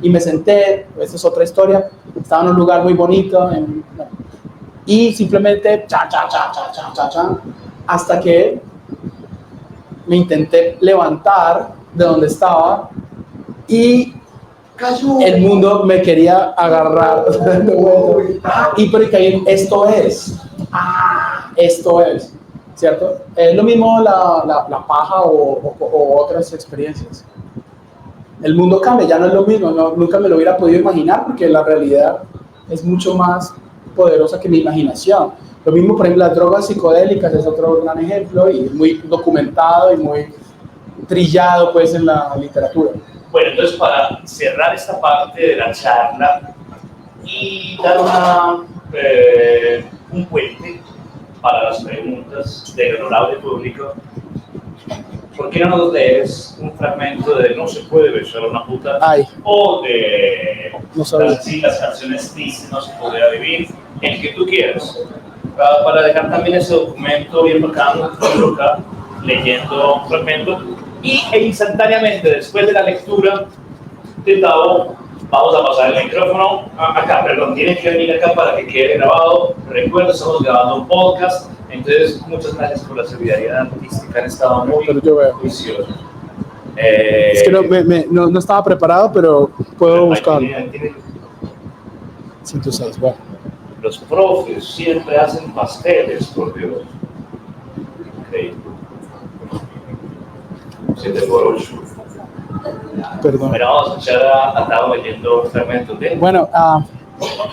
Y me senté, esta es otra historia, estaba en un lugar muy bonito, y simplemente cha, hasta que me intenté levantar de donde estaba, y el mundo me quería agarrar de vuelta. Y pero que esto es, ¿cierto? Es lo mismo la paja o otras experiencias. El mundo cambia, ya no es lo mismo, nunca me lo hubiera podido imaginar porque la realidad es mucho más poderosa que mi imaginación. Lo mismo, por ejemplo, las drogas psicodélicas es otro gran ejemplo y muy documentado y muy trillado pues en la literatura. Bueno, entonces para cerrar esta parte de la charla y dar un puente para las preguntas del honorable público, ¿por qué no nos lees un fragmento de No se puede besar a una puta? Ay. O de No sabía. las canciones Triste no se podría vivir, el que tú quieras. Para dejar también ese documento bien bacano, acá, leyendo un fragmento. E instantáneamente, después de la lectura de Tavo, vamos a pasar el micrófono acá, perdón, tiene que venir acá para que quede grabado. Recuerda, estamos grabando un podcast, entonces muchas gracias por la solidaridad artística, han estado muy juiciosos. Es que no estaba preparado, pero puedo buscarlo. 106, bueno. Los profes siempre hacen pasteles, por Dios. Increíble. 7 por 8. Perdón. Bueno, vamos a escuchar a Tavo leyendo fragmentos de... Bueno,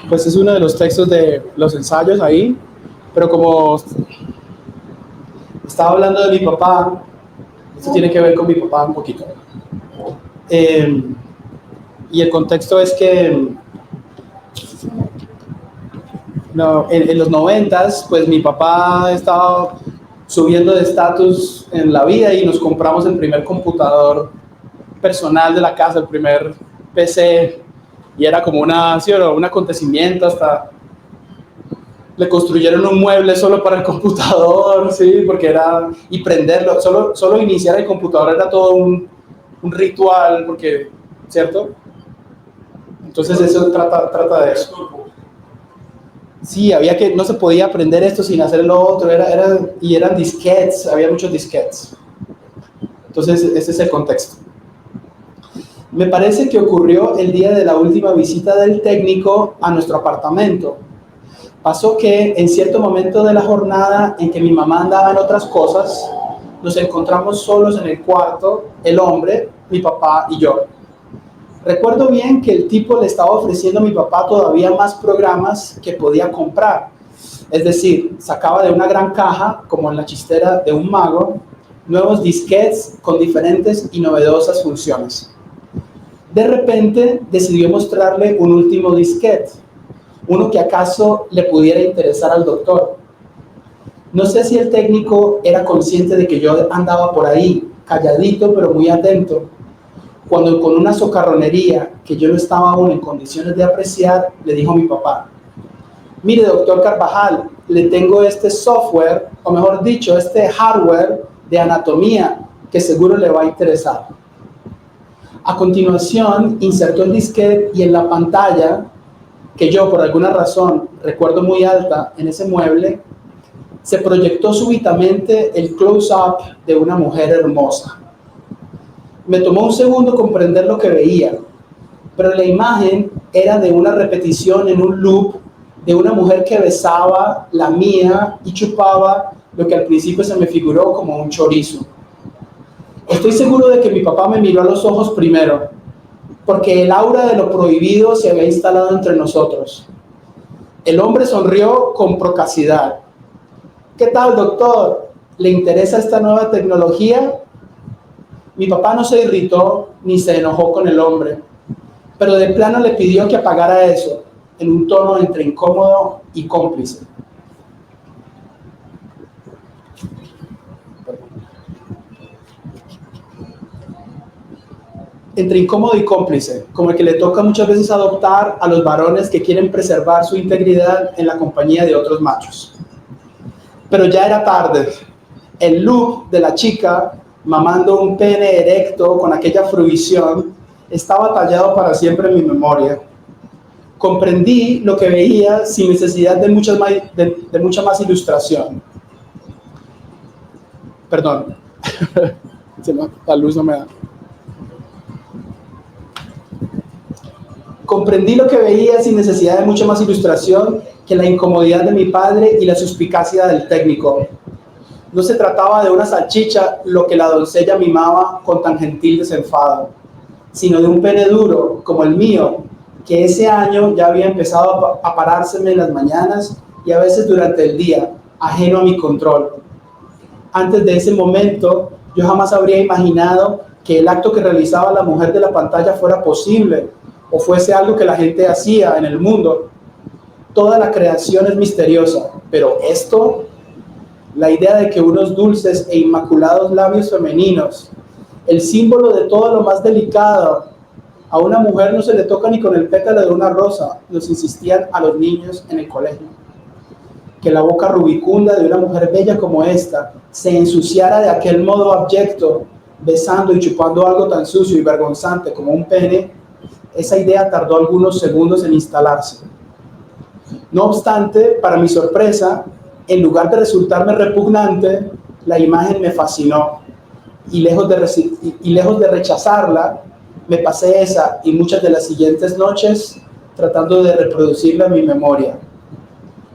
pues es uno de los textos de los ensayos ahí, pero como estaba hablando de mi papá, esto tiene que ver con mi papá un poquito. Y el contexto es que en los 90s, pues mi papá estaba subiendo de estatus en la vida y nos compramos el primer computador personal de la casa, el primer PC, y era como un acontecimiento, hasta le construyeron un mueble solo para el computador, sí, porque era, y prenderlo, solo iniciar el computador era todo un ritual, porque, ¿cierto? Entonces eso trata de eso. Sí, no se podía aprender esto sin hacer lo otro, y eran disquetes, había muchos disquetes. Entonces ese es el contexto. Me parece que ocurrió el día de la última visita del técnico a nuestro apartamento. Pasó que en cierto momento de la jornada en que mi mamá andaba en otras cosas, nos encontramos solos en el cuarto, el hombre, mi papá y yo. Recuerdo bien que el tipo le estaba ofreciendo a mi papá todavía más programas que podía comprar. Es decir, sacaba de una gran caja, como en la chistera de un mago, nuevos disquetes con diferentes y novedosas funciones. De repente decidió mostrarle un último disquete, uno que acaso le pudiera interesar al doctor. No sé si el técnico era consciente de que yo andaba por ahí, calladito pero muy atento, cuando con una socarronería que yo no estaba aún en condiciones de apreciar, le dijo a mi papá: mire, doctor Carvajal, le tengo este software, o mejor dicho, este hardware de anatomía que seguro le va a interesar. A continuación, insertó el disquete y en la pantalla, que yo por alguna razón recuerdo muy alta en ese mueble, se proyectó súbitamente el close-up de una mujer hermosa. Me tomó un segundo comprender lo que veía, pero la imagen era de una repetición en un loop de una mujer que besaba la mía y chupaba lo que al principio se me figuró como un chorizo. Estoy seguro de que mi papá me miró a los ojos primero, porque el aura de lo prohibido se había instalado entre nosotros. El hombre sonrió con procacidad. ¿Qué tal, doctor? ¿Le interesa esta nueva tecnología? Mi papá no se irritó ni se enojó con el hombre, pero de plano le pidió que apagara eso, en un tono entre incómodo y cómplice. Entre incómodo y cómplice, como el que le toca muchas veces adoptar a los varones que quieren preservar su integridad en la compañía de otros machos. Pero ya era tarde. El look de la chica, mamando un pene erecto con aquella fruición, estaba tallado para siempre en mi memoria. Comprendí lo que veía sin necesidad de mucha más ilustración. Perdón, la luz no me da. Comprendí lo que veía sin necesidad de mucha más ilustración que la incomodidad de mi padre y la suspicacia del técnico. No se trataba de una salchicha, lo que la doncella mimaba con tan gentil desenfado, sino de un pene duro, como el mío, que ese año ya había empezado a parárseme en las mañanas y a veces durante el día, ajeno a mi control. Antes de ese momento, yo jamás habría imaginado que el acto que realizaba la mujer de la pantalla fuera posible, o fuese algo que la gente hacía en el mundo. Toda la creación es misteriosa, pero esto, la idea de que unos dulces e inmaculados labios femeninos, el símbolo de todo lo más delicado, a una mujer no se le toca ni con el pétalo de una rosa, nos insistían a los niños en el colegio. Que la boca rubicunda de una mujer bella como esta se ensuciara de aquel modo abyecto, besando y chupando algo tan sucio y vergonzante como un pene, esa idea tardó algunos segundos en instalarse. No obstante, para mi sorpresa, en lugar de resultarme repugnante, la imagen me fascinó y lejos de rechazarla, me pasé esa y muchas de las siguientes noches tratando de reproducirla en mi memoria.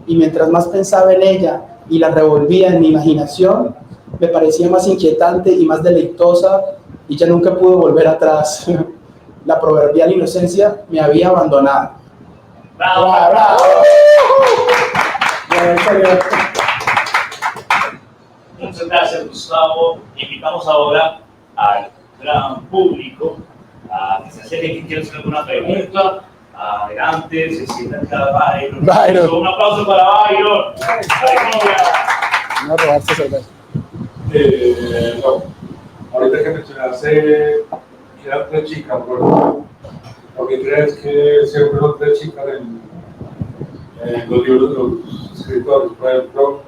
Y mientras más pensaba en ella y la revolvía en mi imaginación, me parecía más inquietante y más deleitosa y ya nunca pude volver atrás. La proverbial inocencia me había abandonado. ¡Bravo! ¡Bravo! Muchas gracias, Gustavo. Invitamos ahora al gran público a que se acerque, que quiera hacer alguna pregunta. Adelante, se sienta acá Byron. Un aplauso para Byron. No robarse cerveza. No, ahorita que mencionaste que eran 3 chicas, ¿por qué crees que siempre son 3 chicas en los libros de los escritores? Por ejemplo,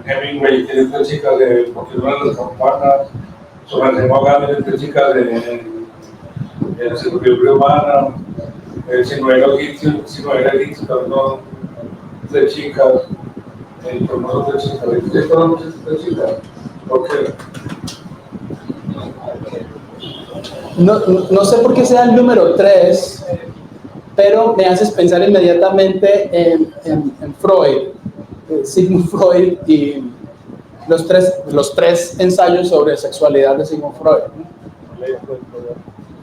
Hemingway tiene 3 chicas porque suenan las campanas, sobre Morgan tiene 3 chicas en la psicología humana, si no era Gibson, perdón, 3 chicas. No son 3 chicas, ¿qué fueron muchas 3 chicas? ¿Por qué? No sé por qué sea el número 3, pero me haces pensar inmediatamente en Freud, Sigmund Freud y los tres ensayos sobre sexualidad de Sigmund Freud, ¿no?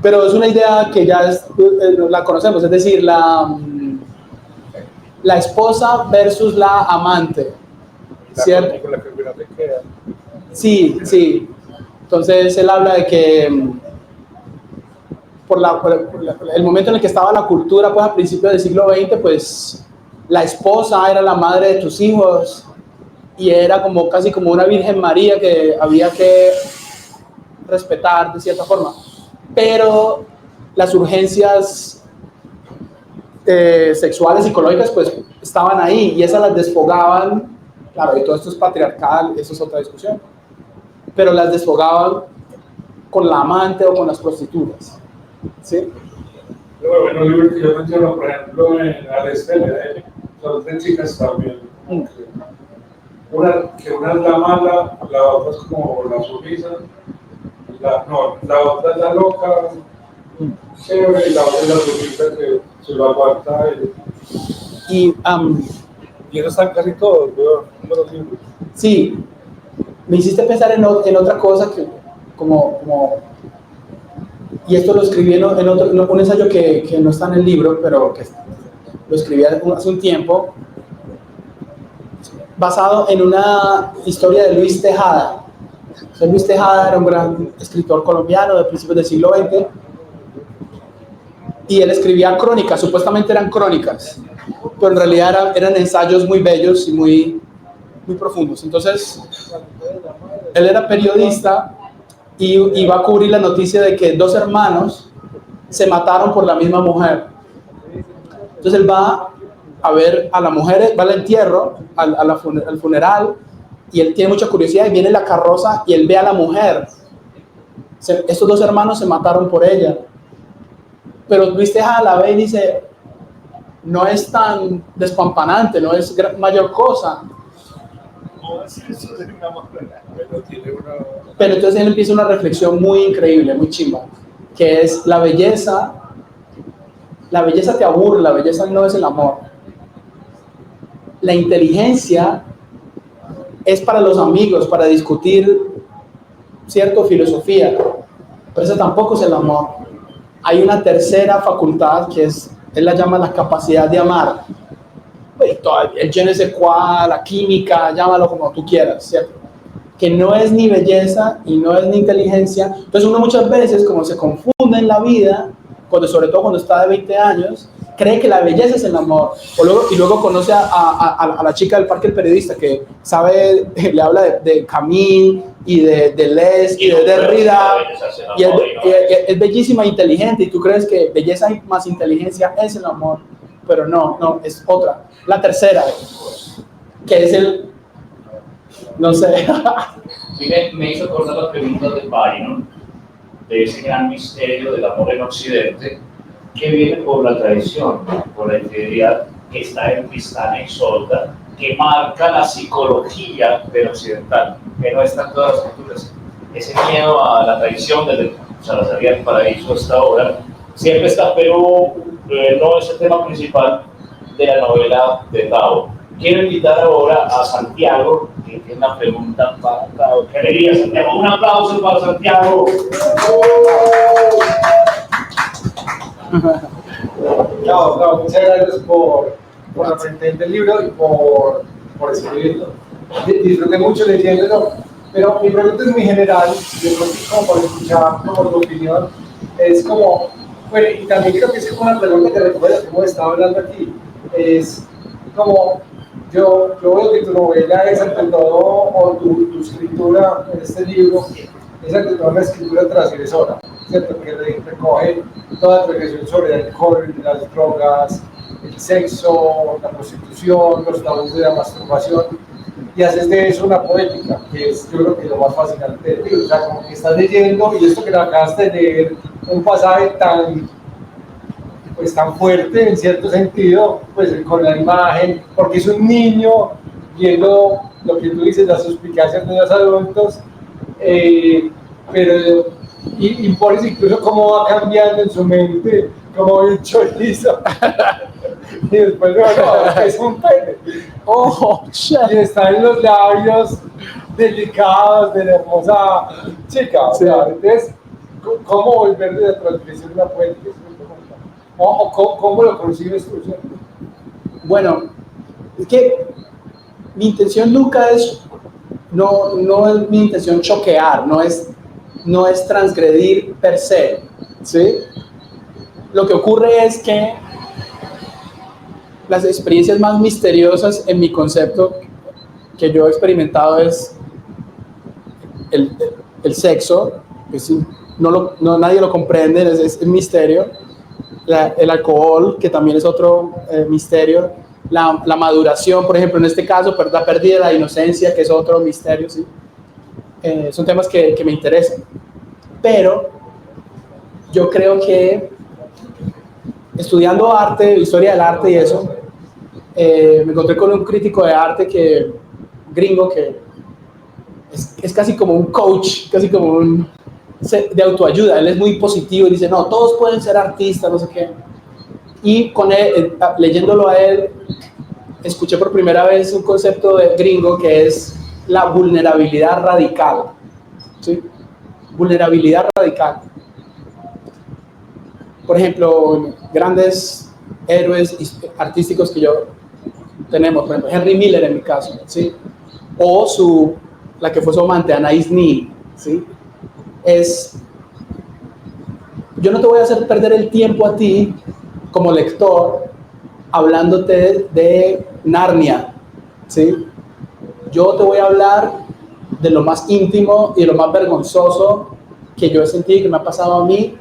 Pero es una idea que ya la conocemos, es decir, la esposa versus la amante, ¿cierto? Con la que no te queda. Sí, sí. Entonces él habla de que por el momento en el que estaba la cultura, pues a principios del siglo XX, pues la esposa era la madre de tus hijos y era como casi como una Virgen María que había que respetar de cierta forma. Pero las urgencias sexuales, psicológicas, pues estaban ahí y esas las desfogaban. Claro, y todo esto es patriarcal, eso es otra discusión, pero las desfogaban con la amante o con las prostitutas, ¿sí? Bueno, el libro que yo menciono, por ejemplo, en Alestele, son 3 chicas también. Una es la mala, la otra es como la sumisa, la otra es la loca, chévere, y la otra es la sumisa que se lo aguanta. Y eso están casi todos, los libros. sí, me hiciste pensar en otra cosa que y esto lo escribí en un ensayo que no está en el libro, pero que lo escribí hace un tiempo, basado en una historia de Luis Tejada. Luis Tejada era un gran escritor colombiano de principios del siglo XX y él escribía crónicas, supuestamente eran crónicas, pero en realidad eran ensayos muy bellos y muy profundos. Entonces, él era periodista y iba a cubrir la noticia de que 2 hermanos se mataron por la misma mujer. Entonces él va a ver a la mujer, va al entierro, al funeral, y él tiene mucha curiosidad y viene la carroza y él ve a la mujer. Estos 2 hermanos se mataron por ella. Pero Luis Tejada la ve y dice, no es tan despampanante, no es mayor cosa. Pero entonces él empieza una reflexión muy increíble, muy chimba, que es la belleza te aburre, la belleza no es el amor. La inteligencia es para los amigos, para discutir, cierto, filosofía, pero eso tampoco es el amor. Hay una tercera facultad que él la llama la capacidad de amar. El je ne sais quoi, la química, llámalo como tú quieras, ¿cierto? Que no es ni belleza y no es ni inteligencia. Entonces uno muchas veces, como se confunde en la vida, sobre todo cuando está de 20 años, cree que la belleza es el amor. Y luego conoce a la chica del Parque El Periodista que sabe, le habla de Camille y de Deleuze y de Derrida. Y es bellísima e inteligente y tú crees que belleza más inteligencia es el amor, pero no, es otra. La tercera, que es el... no sé. Me hizo acordar las preguntas de Byron, de ese gran misterio del amor en Occidente, que viene por la tradición, por la infidelidad que está en Tristana y Isolda, que marca la psicología del occidental, que no está en todas las culturas. Ese miedo a la tradición desde Salazar y el Paraíso hasta ahora siempre está, pero no es el tema principal de la novela de Tao. Quiero invitar ahora a Santiago, que tiene una pregunta para Tao. ¿Qué le diría, Santiago? Un aplauso para Santiago. No, muchas gracias por la presentación del libro y por escribirlo. Disfruté mucho leyéndolo, pero mi pregunta es muy general, como por escuchar como tu opinión, es como, bueno, y también creo que es como una pregunta que recuerda que hemos estado hablando aquí, es como, yo veo que tu novela es ante todo, o tu escritura en este libro, es ante todo una escritura transgresora, ¿cierto? Que recoge toda la reflexión sobre el alcohol, las drogas, el sexo, la prostitución, los tabús de la masturbación, y haces de eso una poética, que es yo creo que lo más fascinante del libro. O sea, como que estás leyendo, y esto que lo acabas de leer, un pasaje tan fuerte en cierto sentido, pues con la imagen, porque es un niño viendo lo que tú dices, las suspicacias de los adultos, pero y por eso incluso cómo va cambiando en su mente, como el chorizo, y después no, es un pene, y está en los labios delicados de la hermosa chica, o sea, entonces, ¿cómo volver de la transgresión de una poética? ¿O cómo lo concibes tú? ¿Cierto? Bueno, es que mi intención nunca es, no es mi intención choquear, no es transgredir per se, ¿sí? Lo que ocurre es que las experiencias más misteriosas en mi concepto que yo he experimentado es el sexo, nadie lo comprende, es un misterio. El alcohol, que también es otro misterio, la maduración, por ejemplo, en este caso, la pérdida de la inocencia, que es otro misterio, ¿sí? Son temas que me interesan, pero yo creo que estudiando arte, historia del arte y eso, me encontré con un crítico de arte gringo que es casi como un coach, casi como de autoayuda. Él es muy positivo y dice, no, todos pueden ser artistas, no sé qué. Y con él, leyéndolo a él, escuché por primera vez un concepto de gringo que es la vulnerabilidad radical, ¿sí? Vulnerabilidad radical. Por ejemplo, grandes héroes artísticos que tenemos, por ejemplo, Henry Miller en mi caso, ¿sí? O la que fue su amante, Anais Nin, ¿sí? Yo no te voy a hacer perder el tiempo a ti como lector hablándote de Narnia, ¿sí? Yo te voy a hablar de lo más íntimo y de lo más vergonzoso que yo he sentido y que me ha pasado a mí,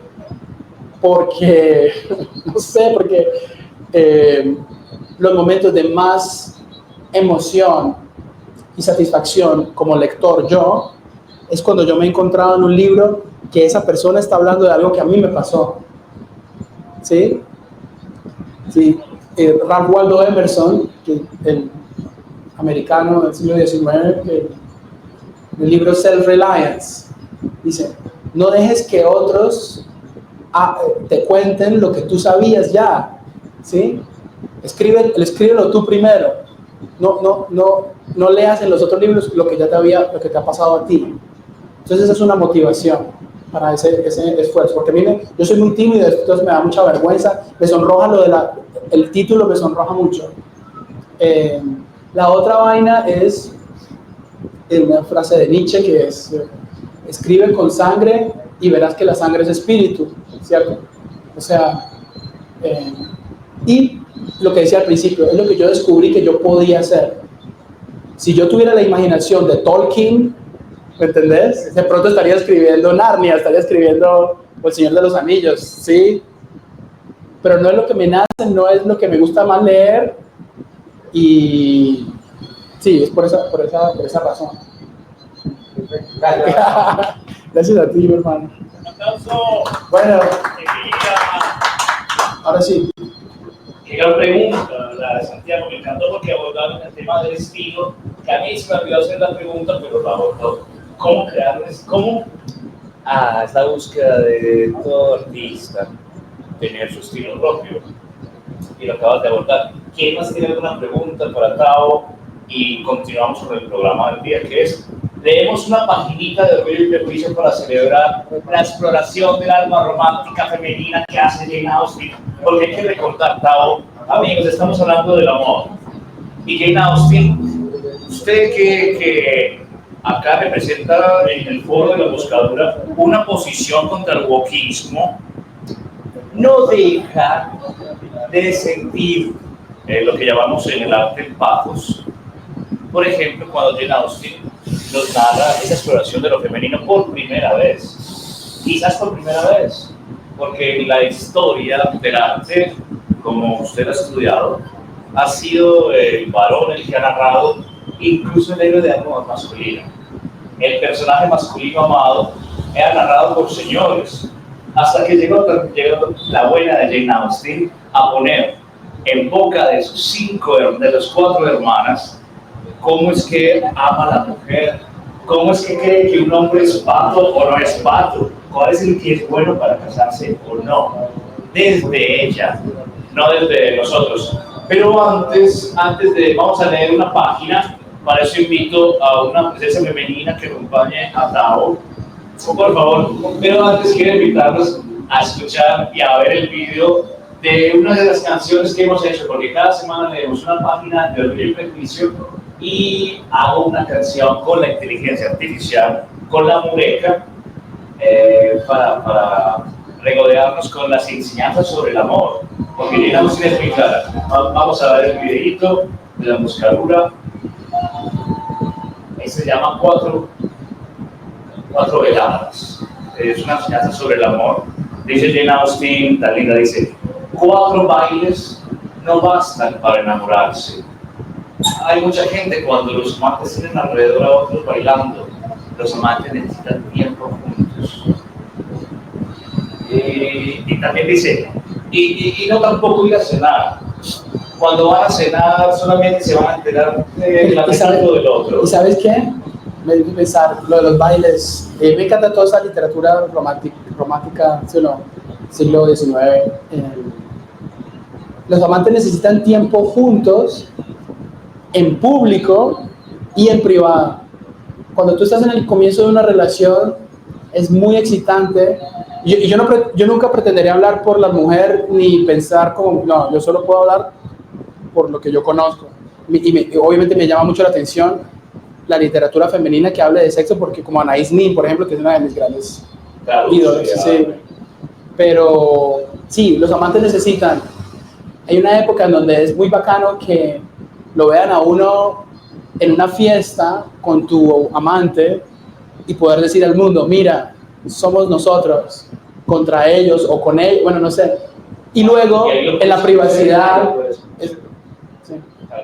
porque, no sé, porque los momentos de más emoción y satisfacción como lector es cuando yo me he encontrado en un libro que esa persona está hablando de algo que a mí me pasó, ¿sí? Sí. Ralph Waldo Emerson, el americano del siglo XIX, el libro Self-Reliance, dice, no dejes que otros te cuenten lo que tú sabías ya, ¿sí? Escríbelo tú primero. No leas en los otros libros lo que te ha pasado a ti. Entonces esa es una motivación para ese esfuerzo, porque yo soy muy tímido, entonces me da mucha vergüenza, me sonroja el título, me sonroja mucho. La otra vaina es una frase de Nietzsche que es, escribe con sangre y verás que la sangre es espíritu, ¿cierto? O sea, Y lo que decía al principio, es lo que yo descubrí que yo podía hacer. Si yo tuviera la imaginación de Tolkien, ¿me entendés? De pronto estaría escribiendo Narnia, estaría escribiendo El Señor de los Anillos, ¿sí? Pero no es lo que me nace, no es lo que me gusta más leer, y sí, es por esa razón. Gracias. Gracias a ti, mi hermano. Un aplauso. Bueno, Llega ahora sí. una pregunta, la de Santiago, me encantó porque abordaron el tema del estilo, que a mí se me olvidó hacer la pregunta, pero la abordó. ¿Cómo crear un estilo? Es la búsqueda de todo artista, tener su estilo propio. Y lo acabas de abordar. ¿Quién más tiene alguna pregunta para Tao? Y continuamos con el programa del día, que es: leemos una paginita de Orgullo y Prejuicio para celebrar la exploración del alma romántica femenina que hace Jane Austen. Porque hay que recordar, Tao, amigos, estamos hablando del amor. Y Jane Austen, usted que acá representa en el foro de la buscadura una posición contra el wokismo, no deja de sentir lo que llamamos en el arte el pathos. Por ejemplo, cuando Jane Austen nos narra esa exploración de lo femenino por primera vez, quizás por primera vez, porque en la historia del arte, como usted ha estudiado, ha sido el varón el que ha narrado incluso el héroe de amor masculino. El personaje masculino amado era narrado por señores, hasta que llegó la buena de Jane Austen a poner en boca de sus 4 hermanas cómo es que ama a la mujer, cómo es que cree que un hombre es pato o no es pato, cuál es el que es bueno para casarse o no, desde ella, no desde nosotros. Pero antes vamos a leer una página, para eso invito a una presencia femenina que acompañe a Tao, por favor. Pero antes quiero invitarlos a escuchar y a ver el video de una de las canciones que hemos hecho, porque cada semana leemos una página de Orgullo y Prejuicio y hago una canción con la inteligencia artificial, con la mureca, para regodearnos con las enseñanzas sobre el amor, porque llegamos sin explicar. Vamos a ver el videito de la buscadura. Se llama cuatro veladas. Es una enseñanza sobre el amor. Dice Jane Austen, tan linda, dice: 4 bailes no bastan para enamorarse. Hay mucha gente, cuando los amantes tienen alrededor a otros bailando, los amantes necesitan tiempo juntos. Y también dice, y no tampoco ir a cenar. Cuando van a cenar solamente se van a enterar del apetito del otro. ¿Y sabes qué? Me hizo pensar lo de los bailes. Me encanta toda esa literatura romántica, siglo XIX. Los amantes necesitan tiempo juntos, en público y en privado. Cuando tú estás en el comienzo de una relación, es muy excitante. Yo nunca pretendería hablar por la mujer ni pensar como, no, yo solo puedo hablar por lo que yo conozco. Y obviamente me llama mucho la atención la literatura femenina que hable de sexo, porque como Anaïs Nin, por ejemplo, que es una de mis grandes ídolos. Sí. Pero sí, los amantes necesitan. Hay una época en donde es muy bacano que lo vean a uno en una fiesta con tu amante y poder decir al mundo, mira, somos nosotros contra ellos o con ellos, bueno, no sé. Y luego, en la privacidad...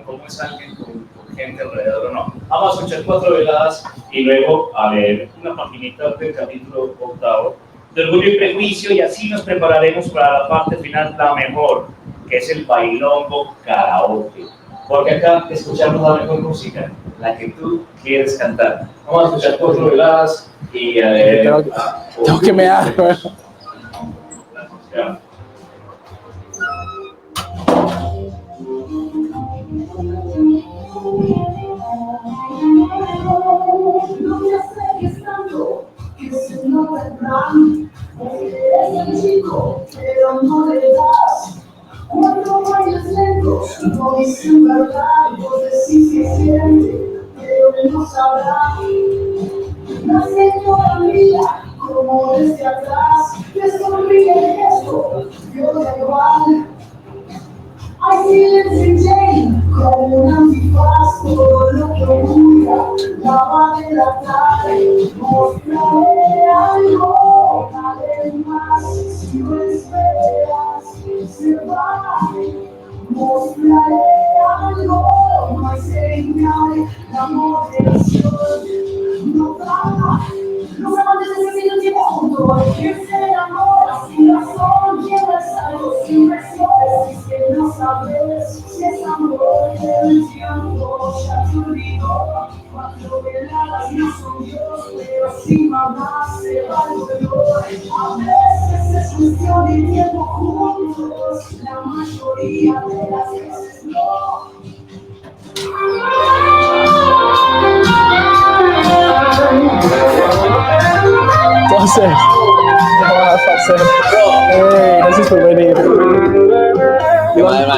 ¿Cómo es alguien con gente alrededor o no? Vamos a escuchar 4 veladas y luego a ver una paginita del capítulo 8 de Orgullo y Prejuicio, y así nos prepararemos para la parte final, la mejor, que es el bailongo karaoke. Porque acá escuchamos la mejor música, la que tú quieres cantar. Vamos a escuchar 4 veladas y tengo que mear. No te acerques tanto, que se nota el plan. Eres el chico, pero no le das. Cuando bailas lento, no dicen verdad. Vos decís que siente, pero él no sabrá. La señora mira, como desde atrás, te sonríe el gesto, yo da igual. lava de la tarde, mostraré algo, vale más si lo esperas, se va. Mostraré algo, no hay señal, la moderación no va. Los amantes necesitan tiempo juntos, quien se enamora sin razón, lleva algo sin versiones, es que no sabes si es amor del tiempo, ya te olvidó. Cuatro veladas no son Dios, pero sin mamá se va el dolor. A veces es cuestión de tiempo juntos, la mayoría de las veces no. Entonces, hey, gracias por venir.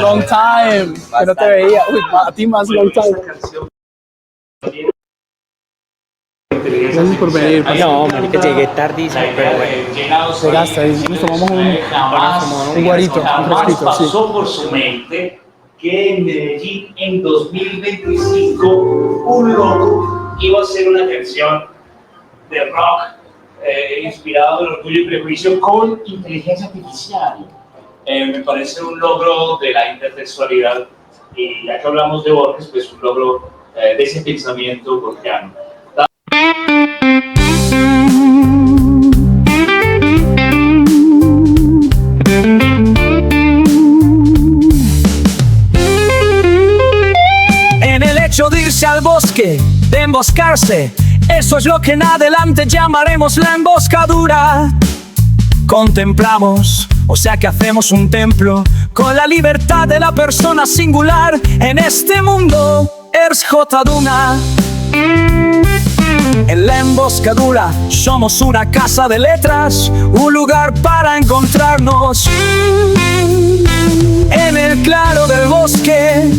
Long time, que no te veía. Uy, a ti más long time. Gracias por venir. No, marica, llegué tardísimo, pero bueno. Llegaste ahí, nos tomamos un guarito, un Jamás fresquito, sí. pasó por su mente que en Medellín en 2025 un loco iba a hacer una canción de rock inspirado en Orgullo y Prejuicio con inteligencia artificial. Me parece un logro de la intertextualidad y ya que hablamos de Borges, pues un logro de ese pensamiento borgiano. En el hecho de irse al bosque, de emboscarse, eso es lo que en adelante llamaremos la emboscadura. Contemplamos, o sea que hacemos un templo con la libertad de la persona singular en este mundo. Ers J. Duna. En la emboscadura somos una casa de letras, un lugar para encontrarnos en el claro del bosque.